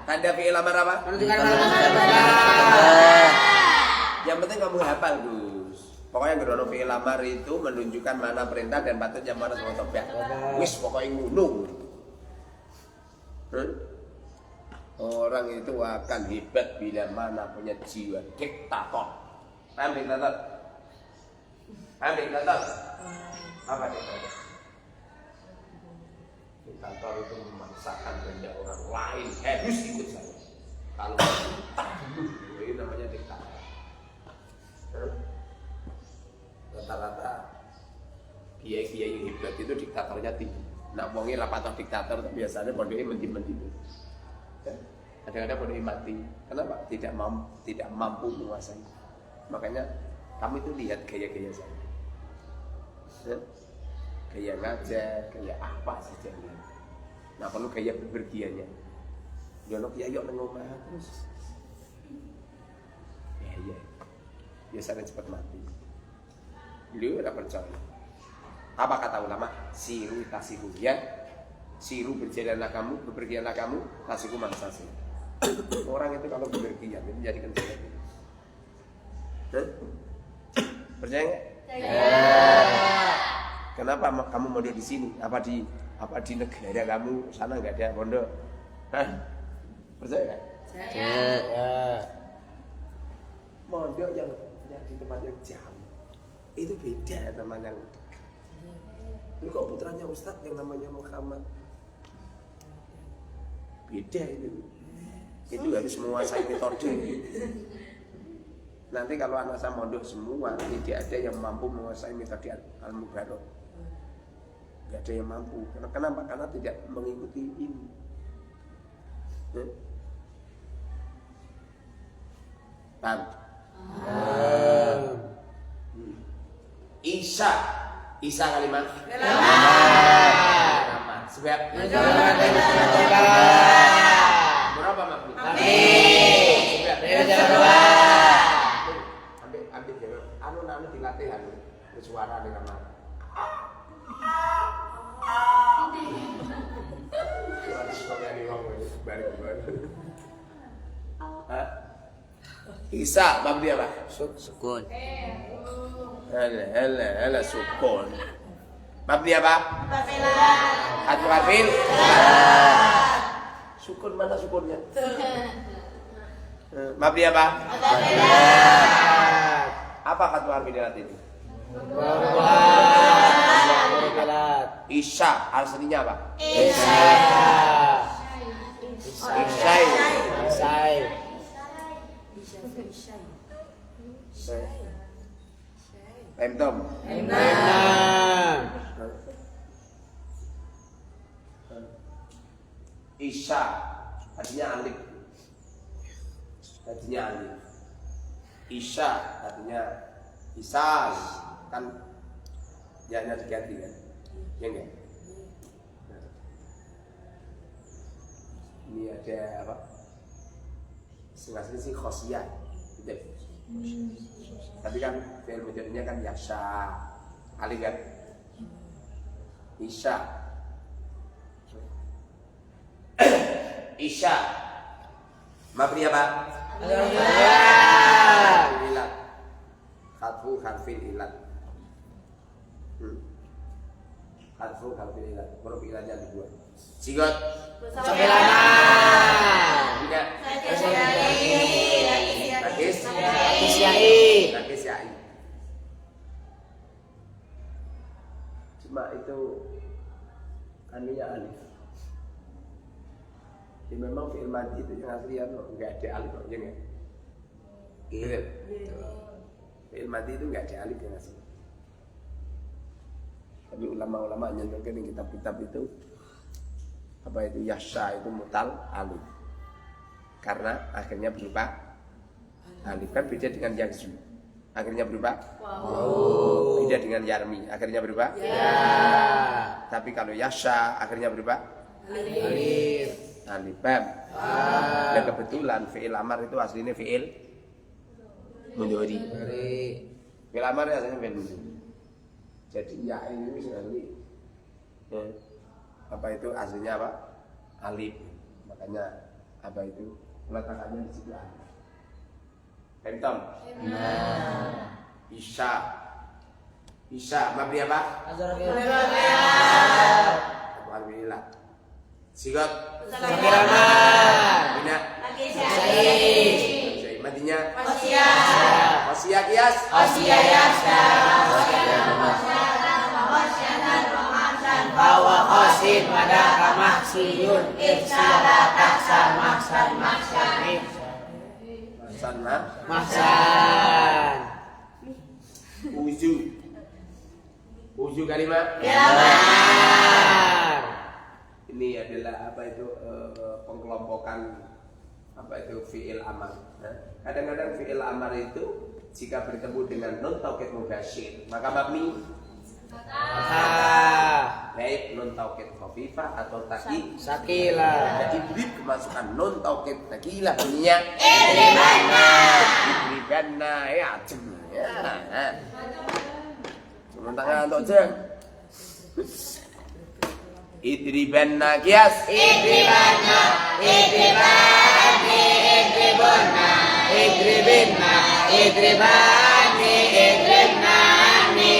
Tanda fiil amar apa? Yang penting kamu hafal, Gus. Pokoknya gerono fiil amar itu menunjukkan mana perintah dan patutnya mana sama topik. Wis pokoknya ngunung. Orang itu akan hebat bila mana punya jiwa diktator. Paham diktator? Paham diktator? Apa diktator? Diktator itu memaksakan kehendak orang lain harus ikut saya. Kalau tak dulu, ini namanya diktator. Rata-rata kiai-kiai hebat itu diktatornya tinggi. Nak wongi rapat diktator biasanya pondoknya menti-menti itu. Kadang-kadang pondoknya mati. Kenapa? Tidak mampu menguasai. Makanya kami itu lihat gaya-gaya saya. Gaya ngajar, gaya apa saja. Nah perlu gaya bepergiannya. Jono kiai yuk nengomah terus. Ya. Biasanya cepat mati. Beliau tidak percaya. Apa kata ulama? Siru tasiru ya. Siru berjalanlah kamu, bepergianlah kamu, tasiku mangsasi. Orang itu kalau bepergian itu jadikan seperti itu. Percaya nggak? Kenapa kamu mondok di sini? Apa di negara kamu sana nggak ada pondok? Percaya nggak? Mondok yang di tempat yang jauh itu beda sama yang ini kok putranya Ustadz yang namanya Muhammad. Beda itu. Itu harus menguasai metode. Nanti kalau anak saya mondok semua, tidak ada yang mampu menguasai metode Al-Mubarok. Tidak ada yang mampu. Kenapa? Karena tidak mengikuti ini. Paham? Isa kalimat. Nama. Sebab. Berapa mabni? Ambil jawab. Anu dilatih bersuara dengan mana? Isa mabni apa? Sukun. Hala sukun. Mabni apa? Harfu harfin. Sukun mana sukunnya? Mabni apa? Apa harfu harfin itu? Isya artinya apa? Isai. Pemtom. Isya artinya alif. Isya artinya isal kan ya-nya diganti kan. Ya enggak? Ini ada apa? Sengaja sih khosiyah. Gitu. Tapi kan fi'il mudhari'nya kan yasha. Alif kan? Isya. Isya. Mabni apa? Ilat. Khatfu harfin ilat. Khatfu harfin ilat. Huruf ilatnya ada 2. Sigot. Sambilana. Tidak. Nakis yai. Cuma itu anunya alif. Ya memang fi'il madhi itu yang asli ya enggak ada alif ya enggak? Iya. Fi'il madhi itu enggak ada alif yang asli. Tapi ulama-ulama nyontohkan di kitab-kitab itu apa itu yasha itu mutal alif. Karena akhirnya berupa alif, kan beda dengan yakzu. Akhirnya berubah wow. Beda dengan yarmi, akhirnya berubah ya. Tapi kalau yasha akhirnya berubah alif. Alif. Dan kebetulan fi'il amar itu aslinya fi'il mudhari. Fi'il amar aslinya fi'il mudhari. Jadi ya ini sekali apa itu aslinya apa? Alif. Makanya apa itu letakkannya di situ alif. Pentom. Isya mabni apa? Alhamdulillah. Sigot. Sakirama. Bina. Sakir. Matinya. Osia. Osia kias. Osia yasa. Bawa kosin pada kamahsiyun. Irsala taksan maksan maksan. Sana. Maksan. Uju kalimat. Benar. Ini adalah apa itu pengkelompokan apa itu fi'il amar. Kadang-kadang fi'il amar itu jika bertemu dengan nun taukid mubasyir maka mabni baik nun taukid khafifah atau taki Sakila. jadi beri kemasukan nun taukid takilah bunyinya idribanna ya cuma tangan untuk jeng idribanna kias Idribanna, idribani, idribunna, idribinna, idribani, idribnani.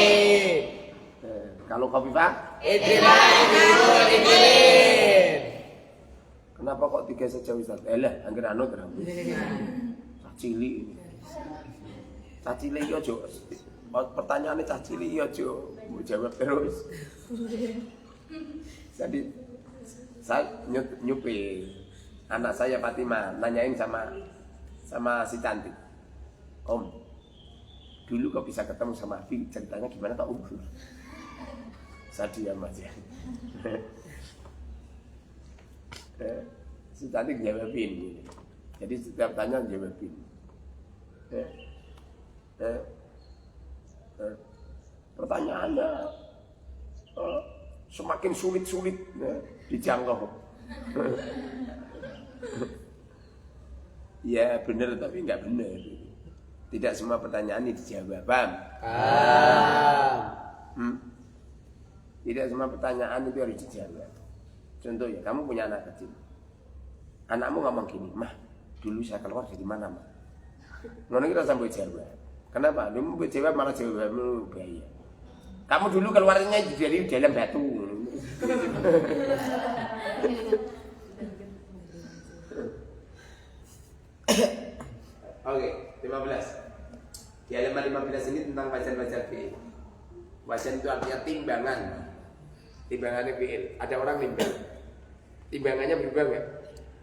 Kalau khafifah Idribani, idribin. kenapa kok tiga saja Ustaz? Lah, angger anu terang. Cacili ini. Cacili iki aja. Pertanyaane cacili iki aja jawab terus. Jadi saya nyupi anak saya Fatima nanyain sama si cantik, Om, dulu kok bisa ketemu sama Afi, ceritanya gimana tak Om? Saya diam aja. Si cantik jawabin, jadi setiap tanya jawabin. Pertanyaannya semakin sulit dijangkau. Ya benar tapi nggak benar. Tidak semua pertanyaan ini dijawab. Paham? Tidak semua pertanyaan itu harus dijawab. Contoh ya, kamu punya anak kecil. Anakmu ngomong gini, "Mah, dulu saya keluar dari mana, Mah?" Ngono iki rasa mbok jawab. Kenapa? Lu mbok jawab malah jawabmu bahaya. Kamu dulu keluarnya dari dalam batu. Oke, 15. Di halaman 15 ini tentang wazan-wazan fi'il. Wazan itu artinya timbangan. Timbangannya fi'il. Ada orang nimbang. Timbangannya berubah enggak?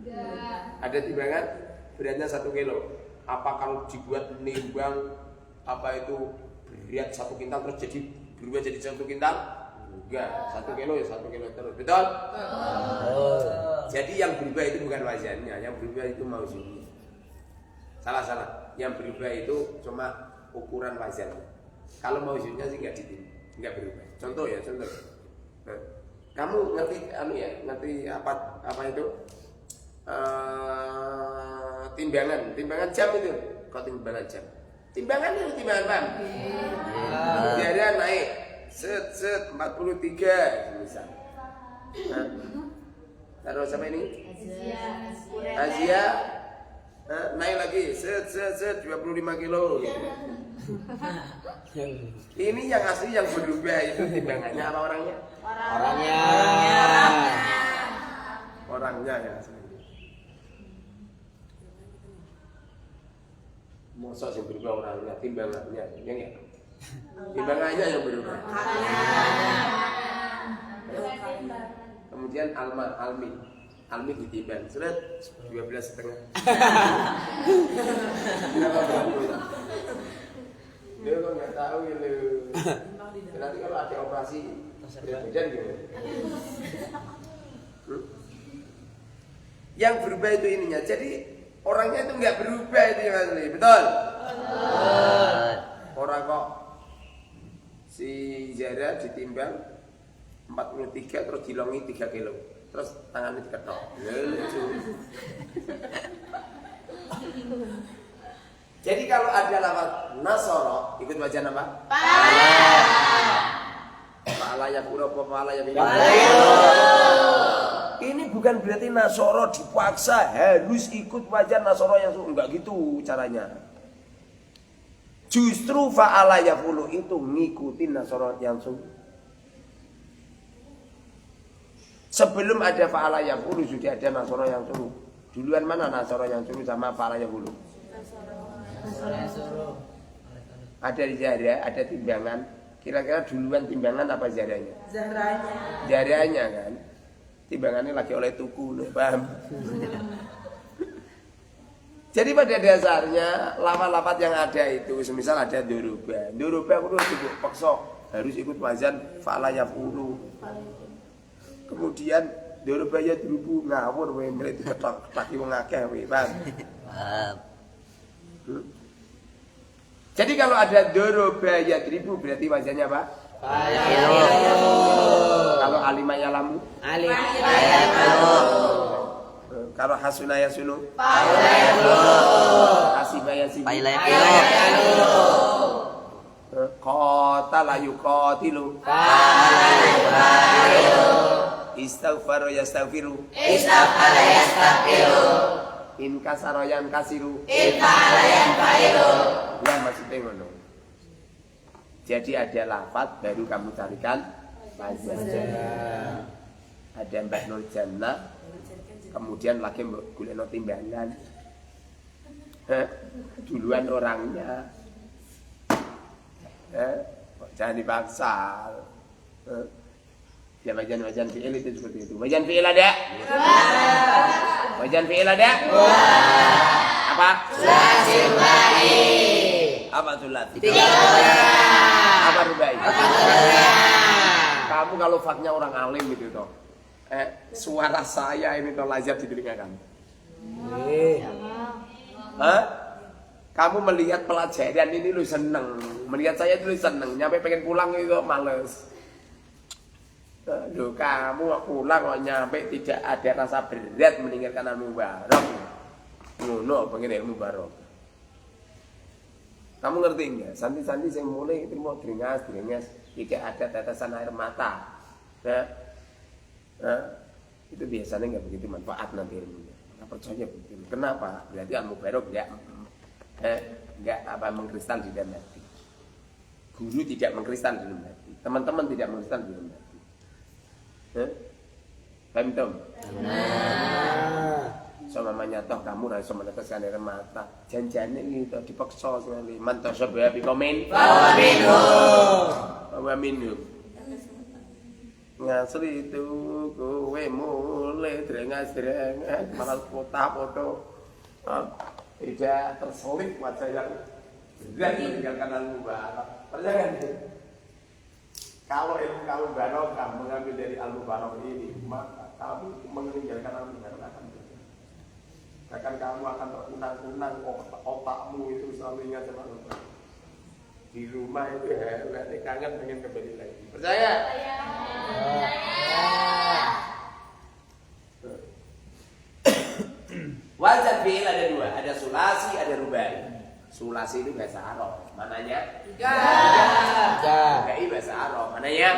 Enggak. Ada timbangan beratnya 1 kilo. Apa kalau dibuat nimbang apa itu berat 1 kintal terus jadi berubah jadi 1 kintal? Enggak, 1 kilo ya 1 kilo terus. Betul? Jadi yang berubah itu bukan wazannya, yang berubah itu mauzunnya. Salah. Yang berubah itu cuma ukuran wazannya. Kalau mauzunnya sih enggak berubah. Contoh. Nah, kamu ngerti ngerti apa itu? Timbangan jam itu. Kok timbangan jam? Timbangan itu timbangan bang. Dia naik set 43 misal. Nah, taruh sama ini Asia naik lagi set 25 kilo gitu. Ini yang asli yang berubah itu timbangannya apa orangnya? Orangnya yang asli. Masa yang berubah orangnya, timbangannya, ya enggak? Timbangannya yang berubah. Kemudian Almi ditimbang, seret 12,5. Dia kok nggak tahu lu. Nanti kalau ada operasi berat gitu. Yang berubah itu ininya. Jadi orangnya itu nggak berubah itu ya Mas Li. Betul? Orang kok si Zara ditimbang 43 terus dilongi 3 kilo. Terus tangannya diketok. Lucu. Jadi kalau ada lafaz nasoro, ikut bacaan apa? Fa'ala yakulu apa fa'ala yakulu? Ini bukan berarti nasoro dipaksa harus ikut bacaan nasoro yang suruh. Enggak gitu caranya. Justru fa'ala yakulu itu ngikutin nasoro yang suruh. Sebelum ada fa'ala yakulu sudah ada nasoro yang suruh. Duluan mana nasoro yang suruh sama fa'ala yakulu? Ada di Zahra, ada timbangan. Kira-kira duluan timbangan apa Zahranya? Zahranya kan. Timbangannya lagi oleh tuku, paham? Jadi pada dasarnya lafaz-lafaz yang ada itu, semisal ada duruba. Duruba aku cukup paksa harus ikut wazan fa'ala yafulu. Kemudian duruba ya durubu ngawur wae mrene diketok-ketaki wong akeh wae, paham? Jadi kalau ada doroba yadribu berarti wazannya apa? Kalau alima yalamu? Kalau hasuna yasunu? Hasiba yasibu? Qatala yuqatilu? Istaghfara yastaghfiru? Inkasara yan kasiru. Infa'ala yan fa'ilu. Ya maksudnya ngono. Jadi ada lafaz baru kamu carikan wazan. Ada Mbak Nur Jannah. Kemudian lagi Mbak Guleno timbangan. Duluan orangnya. Jangan dipaksa. Ya wajan fi'il itu seperti itu. Wajan fi'il ada? Wajan fi'il ada? Apa? Sulasi rubai. Apa sulasi? Apa rubai? Kamu kalau faknya orang alim gitu toh. Suara saya ini toh lazat di telinga kamu. Kamu melihat pelajaran ini lu seneng. Melihat saya itu lu seneng. Nyampe pengen pulang itu males. Loh, kamu pulang kok nyampe tidak ada rasa berat meninggalkan al-mubarok. Ngono pengen al-mubarok. Kamu ngerti enggak? Santi-santi yang mulai terima deringas tidak ada tetesan air mata. Itu biasanya enggak begitu manfaat nanti ilmunya. Enggak percaya begitu. Kenapa? Berarti al-mubarok enggak mengkristal di dalam hati. Guru tidak mengkristal di dalam hati. Teman-teman tidak mengkristal di dalam hati. Paham tom? So mamanya toh kamu rasa meneteskan air mata. Janjane itu dipaksa sekali. Mantos sebab komen. Bawa minum. Ngasri itu kowe mulai drengas malah foto. Tidak terselip wajah yang berat meninggalkan al-mubarak. Percaya kan? Kalau ilmu kamu barokah mengambil dari al-mubarak ini, maka kamu meninggalkan al-mubarak akan berjalan. Bahkan kamu akan terkunang-kunang otakmu itu selalu ingat sama Allah. Di rumah itu nanti kangen pengen kembali lagi. Percaya? Wazan fi'il ada dua, ada sulasi, ada rubai. Sulasi itu bahasa Arab, mananya? Rubai bahasa Arab, mananya?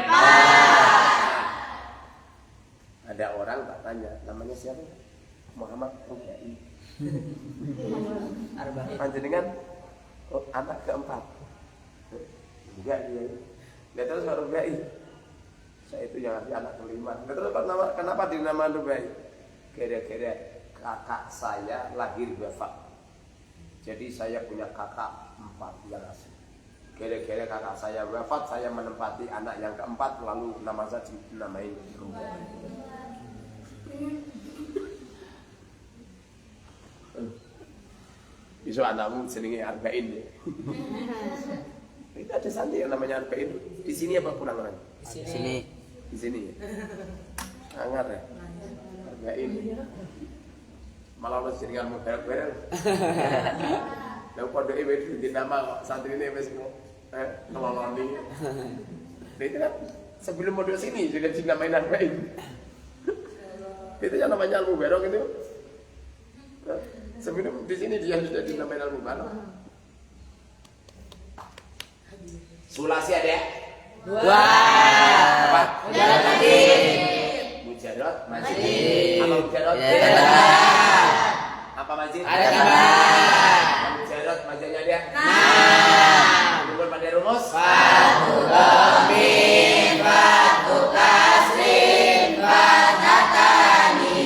Ada orang tak tanya, namanya siapa? Muhammad Rubai. Panjenengan anak keempat. Enggak dia. Dia terus Rubai. Saya itu yang anak kelima. Terus kenapa dinamakan Rubai? Kira-kira kakak saya lahir wafat. Jadi saya punya kakak 4 yang asli. Kira-kira kakak saya wafat, saya menempati anak yang keempat, lalu nama saya dinamai Rubai. Besok anakmu jenenge Arba'in ya. Kita ada santri yang namanya Arba'in. Di sini apa pulang orang? Sini. Di sini ya? Hangat ya? Arba'in. Malah harus jadi ilmu bareng-bareng. Lalu pondok itu di nama santri ini semua ngeloloni. Nah itu kan sebelum modal sini sudah dinamain Arba'in. Itu yang namanya ilmu bareng itu. Sebelum di sini dia sudah dinamain ilmu bareng. Sulasi ada? Wah. Apa? Mujarot majid. Mujarot majid. Apa mujarot? Apa majid? Ada. Mujarot majidnya dia? Kumpul pada rumus? Fatu dhammin, fatu kasrin, fathatani,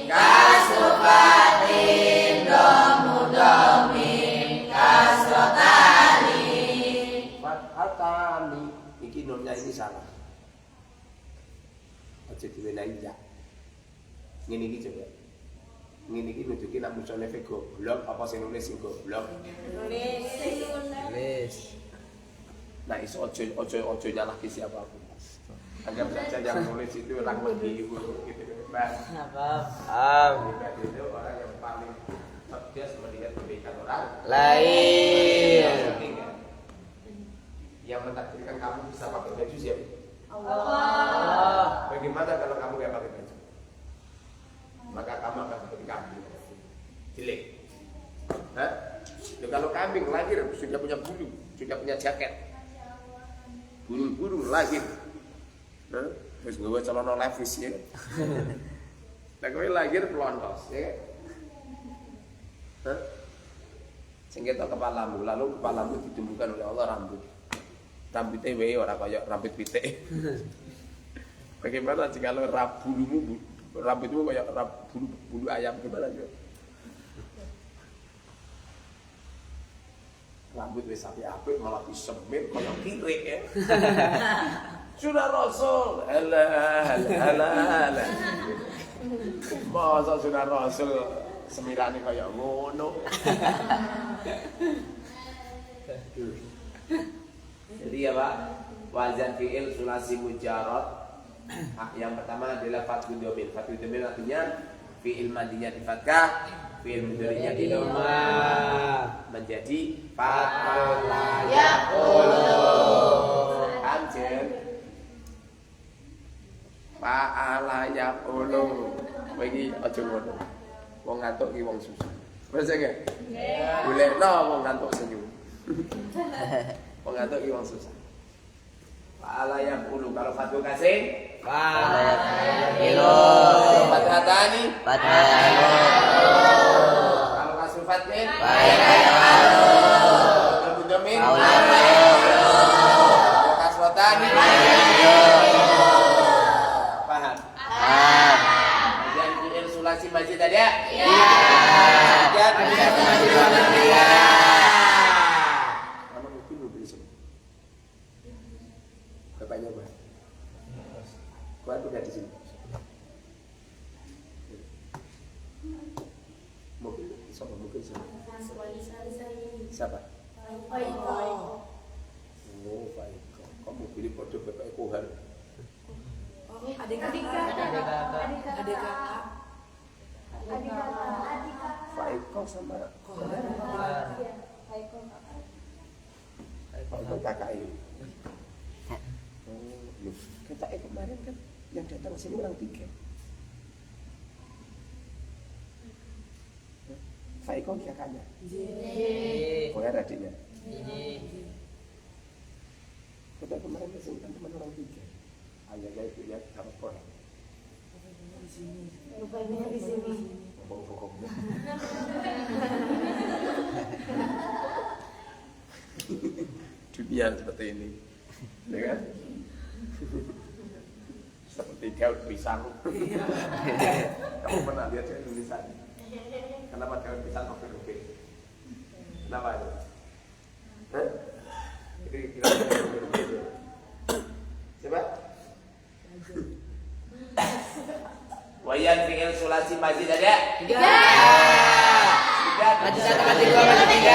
kasufatin, domu domin, kasrotani. Fathatani. Iki nomnya ini salah. Ojo diwenehi ya. Ngene iki coba. Ngene iki nunjukin nek musonefe goblok apa sing nulis sing goblok. Nulis. Nah, iso ojo nyalahke siapapun. Anggap saja yang nulis itu orang lebih gitu. Mas. Itu orang yang paling cerdas melihat kebaikan orang Lain. Yang mentakdirkan kamu bisa pakai baju siapa? Allah. Bagaimana kalau kamu nggak pakai baju? Maka kamu akan seperti kambing, jelek. Hah? Ya, kalau kambing lahir sudah punya bulu, sudah punya jaket, burung-burung lahir, terus gue celana levis ya. Nah gue lahir pelontos, ya. Hah? Sehingga kepalamu, lalu kepalamu ditumbuhkan oleh Allah rambut. Rambutnya wae ora kaya rambut pitik. Bagaimana jika lo rambutmu kayak bulu ayam gimana juga? Rambut wis apik malah disemir kaya kirik ya. Sudah Rasul. Alah. Masa sudah Rasul semirane kaya ngono. Jadi ya Pak, wazan fi'il sulasi mujarad. Yang pertama adalah fathul dhamir. Fathul dhamir artinya fi'il madinya di fathah, fi'il mudhari'nya di dhammah menjadi fa'ala yaqulu. Amjen. Fa'ala yaqulu. Iki aja ngono. Wong ngantuk ki wong susah. Wes nggih? Nggih. Golekno wong ngantuk senyum. Pengatur iwang susah. Fa'ala yaqulu kalau fatu kasih Fa'ala yaqulu. Fathatani. Kalau kasufatin Fa'ala yaqulu. Kalau domin Fa'ala yaqulu. Kasrotani. Paham? Yang fi'il sulasi majid ada? Iya. Bapaknya Pak. Kuat udah di sini. Mobil siapa? Siapa? Oh, Pak. Kamu pilih kode Bapak Kohar. Adik Pak Eko sama Pak Eko kakak ini. Kita kemarin kan yang datang sini orang 3. Pak Eko kakaknya. Kohar adiknya. Kita kemarin kesini kan teman orang 3. Hanya saya punya sama Kohar. Rupanya di sini. Pokoknya. Dunia seperti ini, ya kan? Seperti daun pisang. Kamu pernah lihat daun pisang? Kenapa daun pisang oke? Kenapa itu? Hah? Itu kira-kira coba. Wayan fi'il sulasi majid ada? 3. Majid 1, majid 2, majid 3.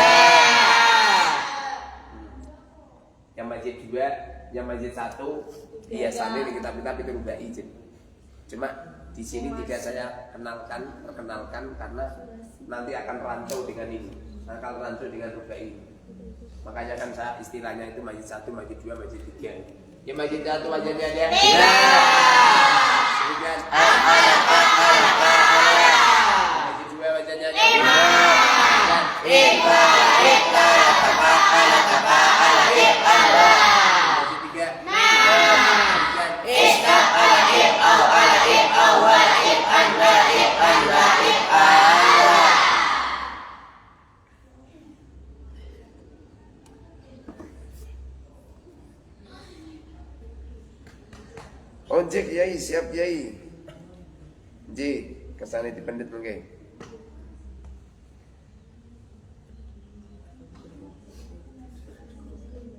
Yang masjid 2, yang masjid 1 biasanya di kitab-kitab itu rubai. Cuma di sini tidak saya perkenalkan karena nanti akan rantau dengan ini, akan rantau dengan rubai. Makanya kan saya istilahnya itu masjid 1, masjid 2, masjid 3. Ya masjid 1 wajahnya ada. Ya. Sebutkan. Masjid 2 wajahnya ada. Ojek yai, siap yai. Ji, kesana dipendit mungkin.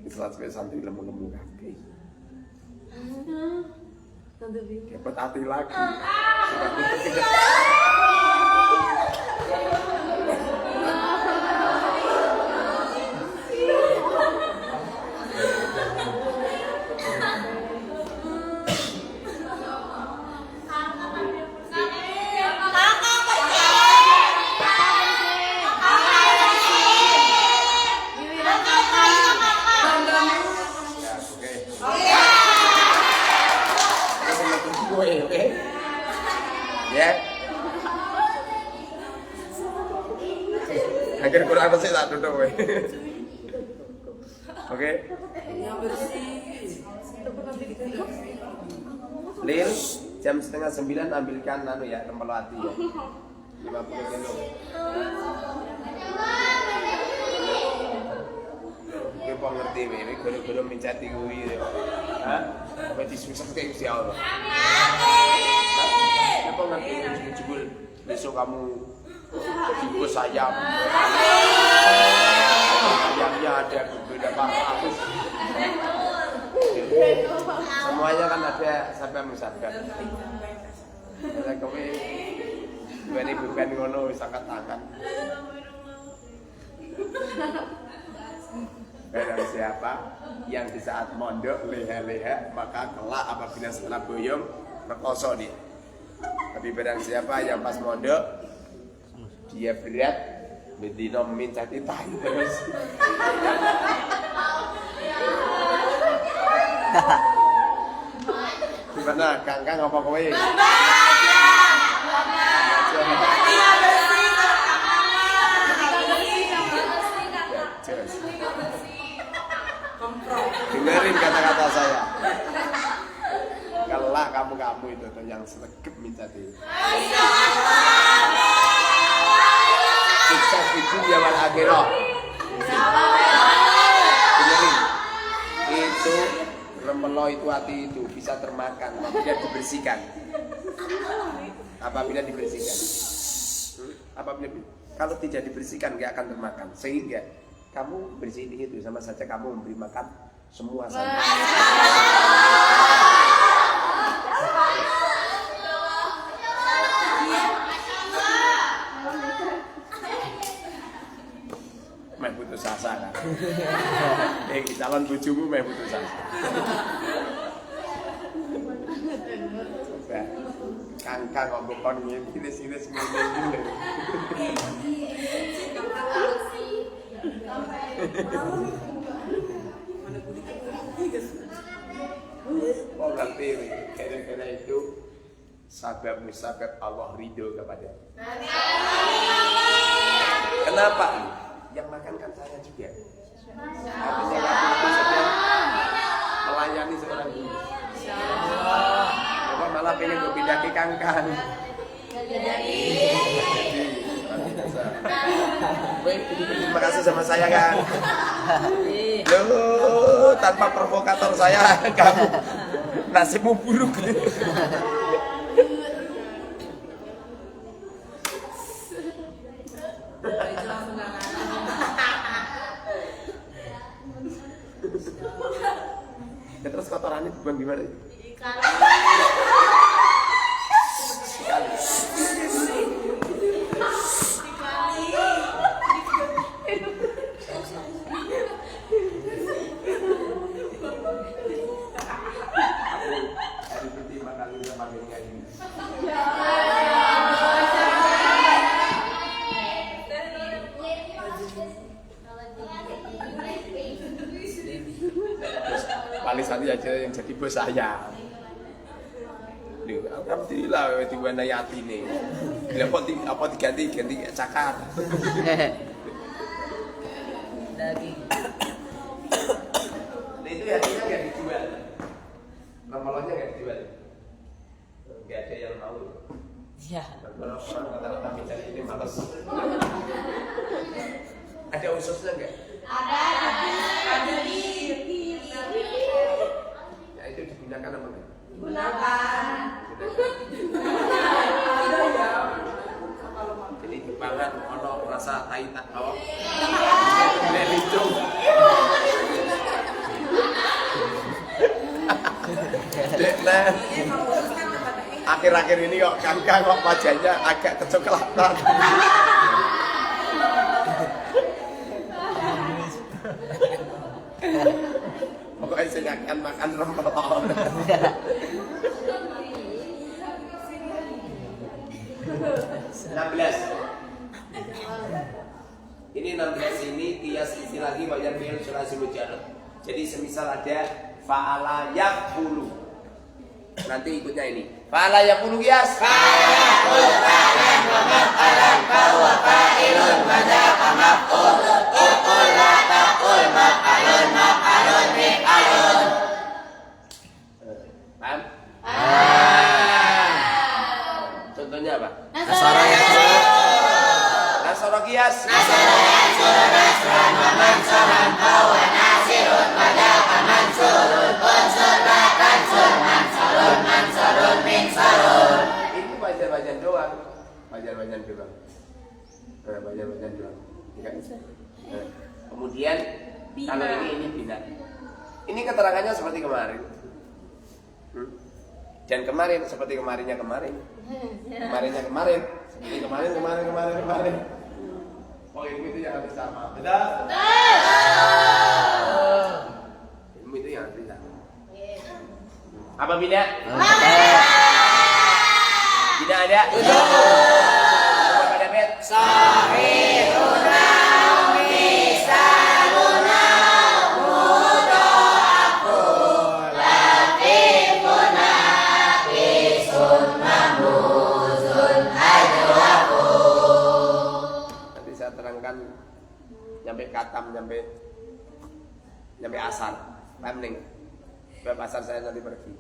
Islat sampai santri lemu-lemu kaki. Dapat hati lagi. Oke. Ya. Akhir kurang bersih tak duduk we. Oke. Yang bersih. Lil, jam 8:30 ambilkan ya, rempel hati ya. 50 kilo. Kowe kok ngerti ini guru-guru mencati kuwi ya. Hah? Apa disusah kayak Gusti Allah. Apa ngerti jebul besok kamu bungkus ayam. Ayamnya ada beda aku. Semuanya kan ada sampai musabab. Ada kowe duweni beban ngono wis angkat tangan. Barang siapa yang di saat mondok leha-leha maka kelak apabila setelah boyong rekoso dia. Tapi barang siapa yang pas mondok dia berat bedino minta titah terus. Gimana Kang apa kowe? Dengerin kata-kata saya. Kelak kamu itu tuh yang sregep minta diri. Sukses di dunia wal akhirah. Dengerin. Itu remelo itu hati itu bisa termakan apabila dibersihkan. Apabila dibersihkan. Kalau tidak dibersihkan nggak akan termakan. Sehingga kamu bersihin itu sama saja kamu memberi makan semua saja. Meh putus asa kan. Calon bojomu meh putus asa. Kangkang kok kon ngene sini ngene. Oh ngerti kira-kira itu sabab musabab Allah ridho kepada. Kenapa? Yang makan kan saya juga. Artinya kamu itu sedang melayani seorang guru. Bapak malah pengen berpindah ke Kangkang. Terima kasih sama saya kan. Loh, tanpa provokator saya kamu nasibmu buruk. Ya, terus kotorannya dibuang gimana? wali santri aja yang jadi bos saya. Alhamdulillah diwenehi atine. Lah kok apa diganti cakar. Daging. Nah itu hatinya nggak dijual. Ramalannya nggak dijual. Nggak ada yang mau. Ya. Orang kata-kata bicara ini malas. Ada ususnya nggak? Ada di. Ya itu digunakan apa enggak? Gunakan. Jadi dipangan ono rasa tai tak awak. Nek licung. Nah, akhir-akhir ini kok kangkang kok wajahnya agak kecoklatan. Pokoknya saya akan makan rempelon. Ini 16 ini kias istilah lagi wajar fi'il sulasi mujarrad. Jadi semisal ada fa'ala yaqulu. Nanti ikutnya ini. Fa'ala yaqulu kias. Fa'ala yaqulu fa'lan wa maf'alan fa huwa fa'ilun madza maf'ul. Uqul la taqul maf'alun maf'alun fi'alun. Paham? Contohnya apa? Nasara yansur. Nasara kias. Nasara yansur nasran wa mansuran fa huwa nasirun madza mansurun unsur la tansur mansurun mansurun min sarun. Itu bagian-bagian doang. Bagian-bagian doang. Bagian-bagian doang. Ya kan? Kemudian kalau ini bina. Ini keterangannya seperti kemarin. Dan kemarin seperti kemarinnya kemarin. Kemarinnya kemarin. Seperti kemarin. Oh ilmu itu yang harus sama. Betul? Ilmu itu yang harus sama. Apa bina? Bina ada? Apa pada bet? Sahihuna misaluna mudha'afu latifuna bisun mamuzun ajwafu. Nanti saya terangkan nyampe katam, nyampe asar. Paham nih? Bab asar saya nanti pergi.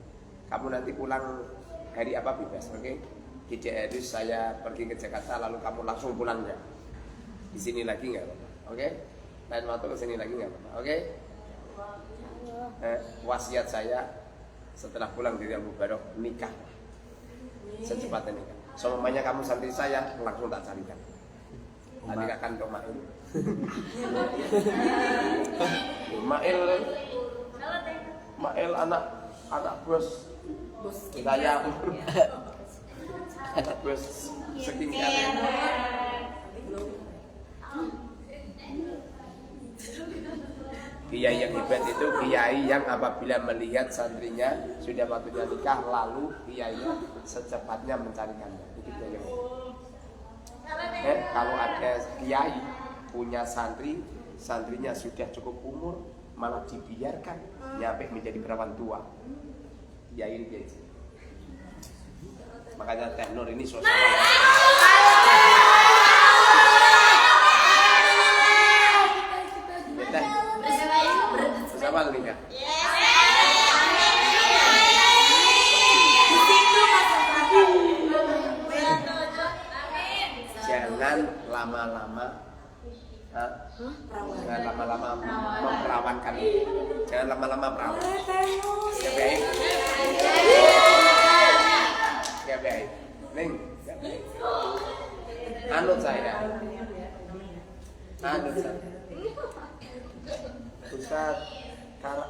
Kamu nanti pulang hari apa bebas, oke? Okay? Tidak harus saya pergi ke Jakarta lalu kamu langsung pulang ya. Di sini lagi nggak apa-apa, oke? Okay? Lain waktu ke sini lagi nggak apa-apa, oke? Okay? Wasiat saya setelah pulang dari Abu Barok nikah, secepatnya nikah. Semuanya kamu santri saya langsung tak carikan. Tadi akan ke Mail. Mail anak bos saya. Bos setingkat. Kiai yang hebat itu kiai yang apabila melihat santrinya sudah waktunya nikah lalu kiainya secepatnya mencarikannya. Itu kiai yang hebat. Kalau ada kiai punya santrinya sudah cukup umur malah dibiarkan nyampe menjadi perawan tua. Kiai ini kiai. Makanya Teh Nur ini suasana. Siapa nikah? Jangan lama-lama memperawankan. Jangan lama-lama perawan. Ya baik. Ya baik. Ning, ya baik. Anut saya. Ustaz,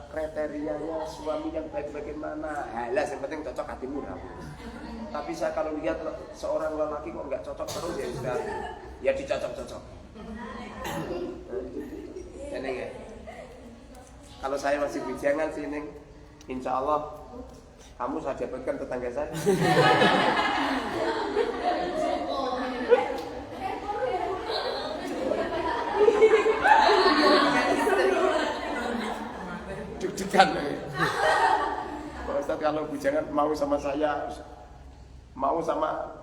kriterianya suami yang baik bagaimana? Halah, yang penting cocok hatimu kamu. Tapi saya kalau lihat seorang lelaki kok nggak cocok terus ya Ustaz. Ya dicocok-cocok. Ya Neng ya. Kalau saya masih bujangan sih Neng, insya Allah kamu saya dapatkan tetangga saya. deg-degan. Pak Ustadz kalau bujangan mau sama saya, mau sama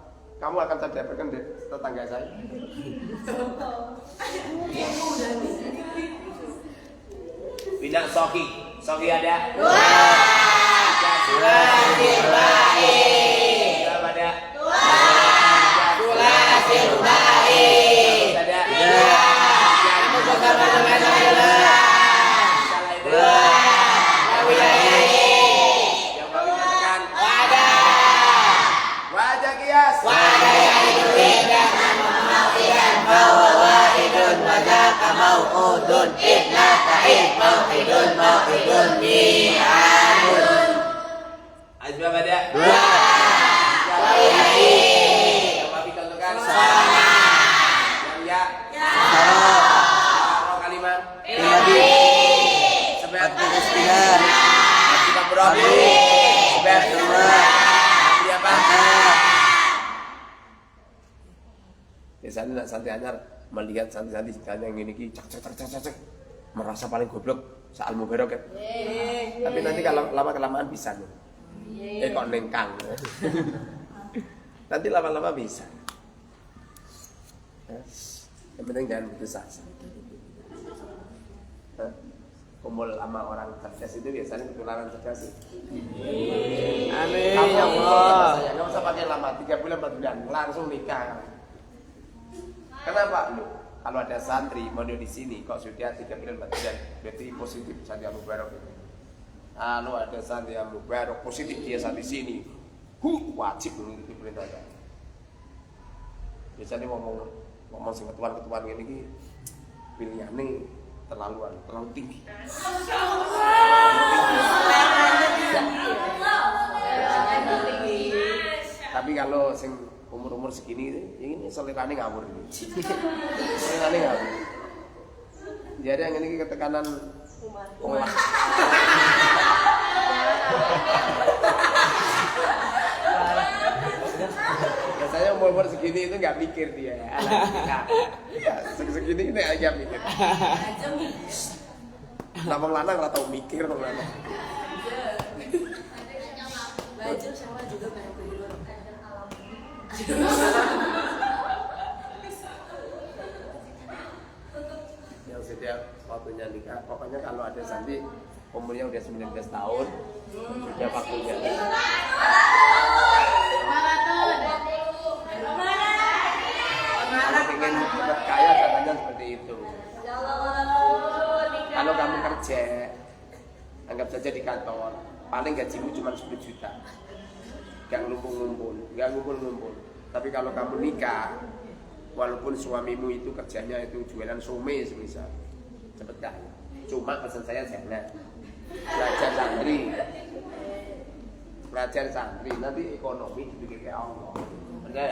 kamu akan saya dapatkan tetangga saya. Pindah Soki. Soki ada? Sulasil baik. Berapa ada? Sulasil baik. Ada? Kamu suka macam-macam. Yang paling menekan Wadah. wajah kias. Wadah yang berbeda memastikan bahwa wahidun wadaka mau'udun idna ta'id mau'idun mi'adun. Berapa ada? Dua. Yang paling contohkan? Yang ya? Kalau kalimat? Sebab kita berapa? Sebab Seperti apa? Biasanya nak santri anyar melihat santri-santri yang ini cek merasa paling goblok saat mubarok kan. Tapi nanti kalau lama kelamaan bisa nih. Kok nengkang. Nanti lama-lama bisa. Yang penting jangan putus asa. Kumpul sama orang cerdas itu biasanya ketularan cerdas. Amin. Kamu Ya Allah. nggak usah pakai lama 3 bulan 4 bulan langsung nikah. Kenapa? Kalau ada santri mau di sini kok sudah 3 bulan 4 bulan berarti positif santri yang mubarok. Kalau ada santri yang mubarok positif dia santri sini, wajib mengikuti perintahnya. Biasanya ngomong sing ketuan ini pilihannya terlalu tinggi. Tapi kalau sing umur segini ini selirane ngawur ini. Selirane ngawur. Jadi yang ini ketekanan umat. Biasanya umur segini itu nggak mikir dia. Segini ini aja mikir. Namang lanang nggak tahu mikir namang lanang. Baju sama juga banyak berdua. Yang setiap waktunya nikah, pokoknya kalau ada santri umurnya udah 19 tahun, sudah waktunya. Kalau ingin cepat kaya caranya seperti itu. Kalau kamu kerja, anggap saja di kantor, paling gajimu cuma 10 juta. Gak ngumpul-ngumpul. Tapi kalau kamu nikah, walaupun suamimu itu kerjanya itu jualan somai semisal, cepet kaya. Cuma pesan saya jangan belajar santri, nanti ekonomi dipikirkan Allah. Benar?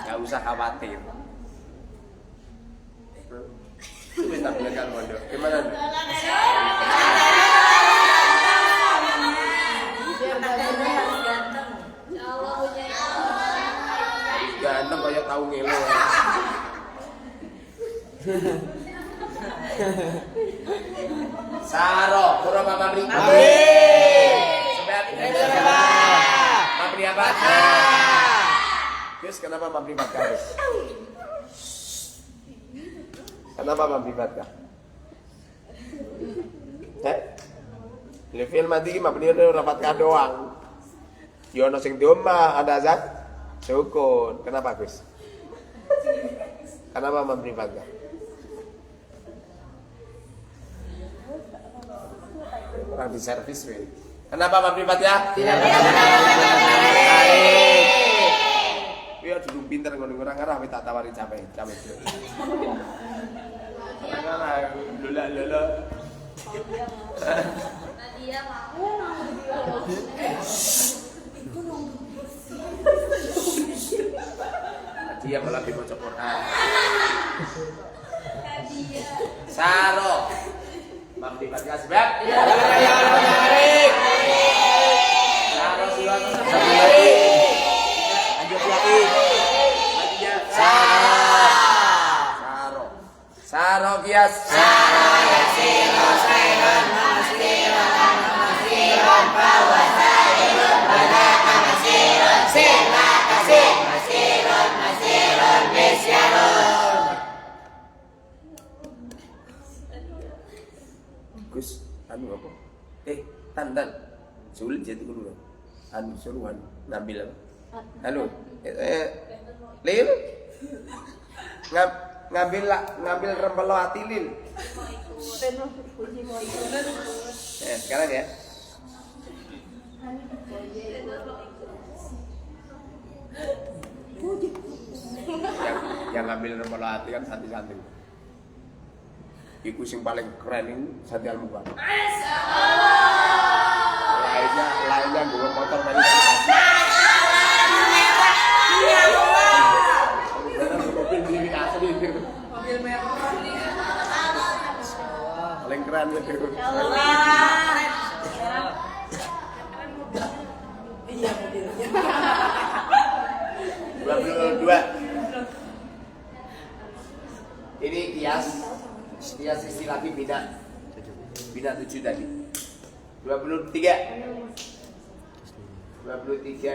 Gak usah khawatir. Kita belajar mondok. Gimana? Ganteng kayak tahu ngelo. Saro, pura mama beri. Sebab Mabri apa? Guys, kenapa Mabri Batka? Kenapa Mabri Batka? Film nanti Mabri itu rapat doang. Yono sing domba ada azan. Syukur. Kenapa Gus? Kenapa Mabri Batka? Kurang di servis weh. Kenapa Pak Privat ya? Tidak iya dulu pinter ngurang arah minta tawari capek. Karena lola. Nadia mau. Dia malah baca Quran. Saro. Bang Privat ya sebab. Saro siwan. Lanjut lagi. Saro kias. Saro yasiro sayro Gus, anu apa? Tan. Sulit jadi dulu. Anu suruhan ngambil apa? Halo. Lil. Ngambil rempelo hati Lil. Sekarang ya. Yang ngambil rempelo hati kan santi-santi. Iku sing paling keren ini Santi Al-Mubarak. Lainnya gue motor tadi. Mobil ini asli. Mobil merah nih. Paling keren itu. Iya mobilnya. 22. Ini kias istilah bina 7 tadi. 23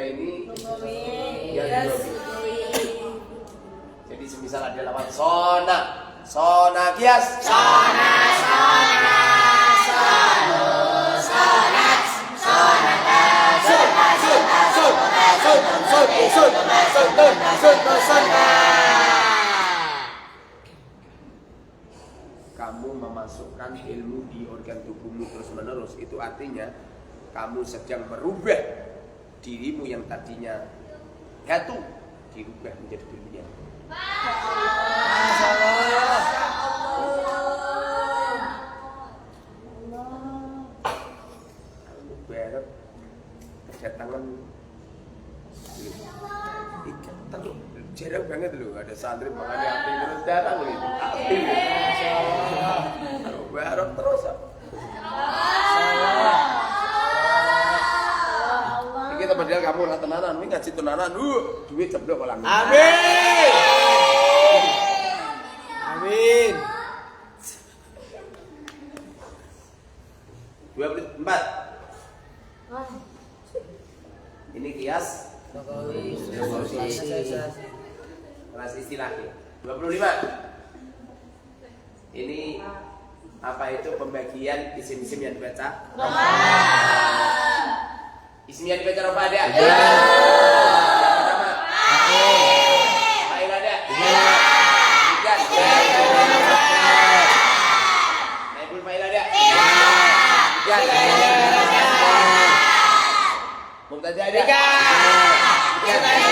ini ya jadi semisal ada lawan sona kias kamu memasukkan ilmu di organ tubuhmu terus menerus, itu artinya kamu sedang merubah dirimu yang tadinya gatu dirubah menjadi dunia. Kamu berharap kedatangan jarang banget loh ada santri makanya aktif terus datang gitu. Aktif. Berharap terus. Kita padahal kamu lah tenanan, ini ngaji tenanan, duit ceblok kalau Amin. Amin. 24. Ini kias kelas istilahnya. 25. Ini apa itu pembagian isim-isim yang dibaca? Isim yang dibaca Rafa ada? Yang pertama Fa'il ada? Naibul Fa'il ada? Mubtada ada? Mubtada ada?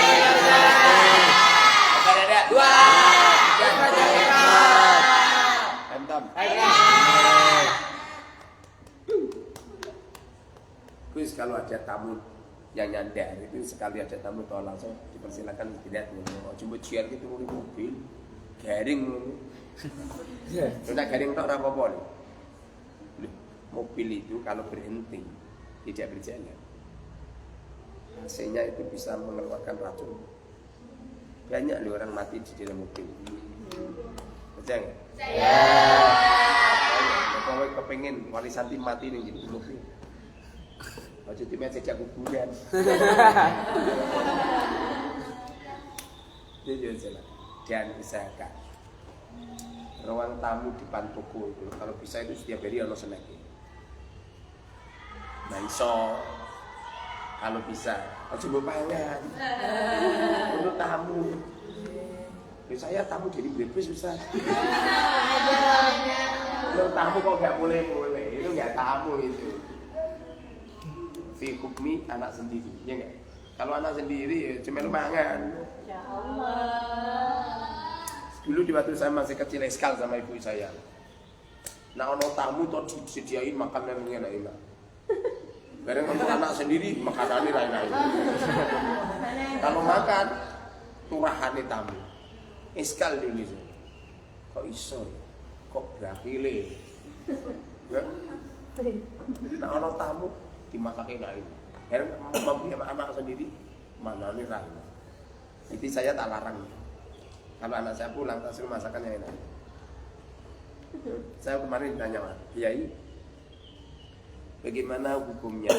2. Mantap. Gus, kalau ada tamu yang nyandar itu sekali ada tamu kalau langsung dipersilakan tidak mau jemput ciar gitu di mobil garing sudah garing tak apa-apa nih. Mobil itu kalau berhenti tidak berjalan AC-nya itu bisa mengeluarkan racun. Banyak loh orang mati di dalam mobil. Percaya nggak? Kalau kepengen wali santri mati nih di mobil. Ojo timnya sejak kuburan. Jujur saja. Dan usahakan ruang tamu depan toko itu kalau bisa itu setiap hari harus seneki. Manso kalau bisa, ojo bepangan. Untuk tamu. Saya tamu jadi bebas susah. Kalau tamu kok nggak boleh, itu nggak tamu itu. Fi hukmi anak sendiri, ya enggak? Kalau anak sendiri cuma mangan. Ya Allah. Dulu di waktu saya masih kecil eskal sama ibu saya. Nah, ono tamu tuh disediain makanan yang enak-enak. Bareng untuk anak sendiri makanannya lain-lain. Kalau makan turahane tamu. Eskal dulu itu. Kok iso? Kok berakile? Ya? Nah, ono tamu dimasakin lain. Mampu anak sendiri mana nih lain. Jadi saya tak larang. Kalau anak saya pulang tak suruh masakan yang enak. Saya kemarin ditanya Mas, Kiai, bagaimana hukumnya?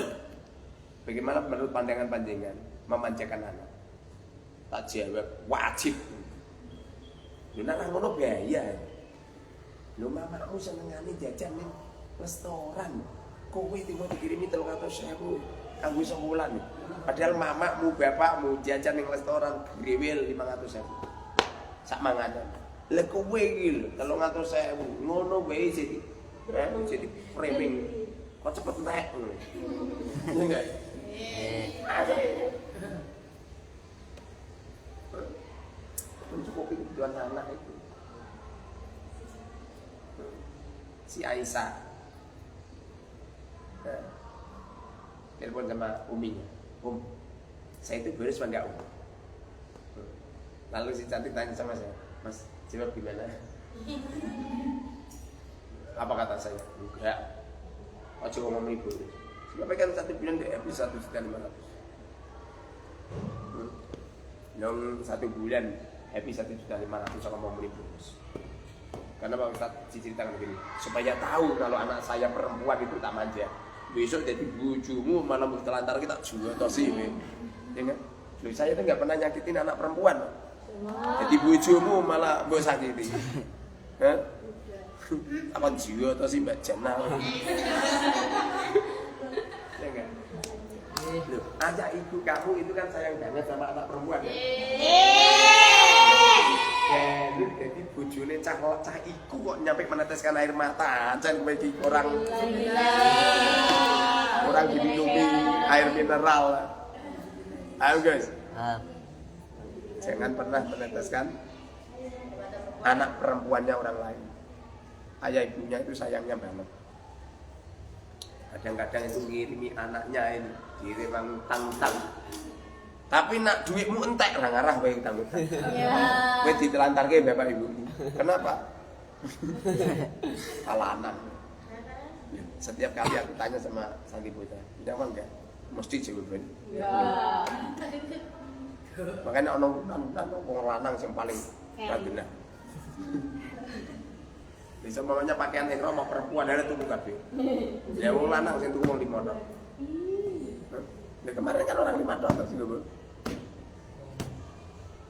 Bagaimana menurut pandangan panjenengan memanjakan anak? Tak jawab wajib. Lu nak ngono biaya. Lu mamamu senengane jajan nih restoran. Kowe timo dikirimi 300.000 kanggo sebulan. Padahal mamakmu, bapakmu jajan ning restoran grewel 500.000. Sak manganan. Lah kowe iki lho 300.000 ngono wae jadi framing. Kok cepet entek. Iya enggak? Mencukupi kebutuhan anak itu. Si Aisyah telepon sama uminya, saya itu beres apa enggak lalu si cantik tanya sama saya, Mas jawab gimana? Apa kata saya? Enggak, ojo ngomong ibu. Sebab kan 1 bulan di episode 1.500.000. Yang 1 bulan happy 1.500.000 sama ngomong ibu. Karena Pak Ustadz ceritakan begini, supaya tahu kalau anak saya perempuan itu tak manja. Besok jadi bujumu malah bertelantar kita juga toh sih ini. Ya kan? Loh, saya itu nggak pernah nyakitin anak perempuan. Jadi bujumu malah gue sakiti. Hah? Apa juga toh sih Mbak Jana? Ya kan? Loh, aja ibu kamu itu kan sayang banget sama anak perempuan ya? Jadi bojone cah iku kok nyampe meneteskan air mata. Jan kowe iki orang diminumi air mineral. Ayo guys. Jangan pernah meneteskan anak perempuannya orang lain. Ayah ibunya itu sayangnya banget. Kadang-kadang itu ngirimi anaknya ini dirimang tang-tang. Tapi nak duitmu entek lah ngarah kowe utang-utang. Iya. Kowe ditelantarke bapak ibumu. Kenapa? Salah anak. Setiap kali aku tanya sama Santi Bocah, jawab enggak? Mesti jawaban. Iya. Makanya ono wong lanang sing paling ragenah. Bisa mamanya pakaian ekro mau perempuan ada tuku kabeh. Ya wong lanang sing tuku wong 5 tok. Nah, kemarin kan orang 5 tok sih lho.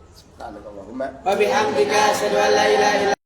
Subhanallah. Wa bihamdika asyhadu an la ilaha illa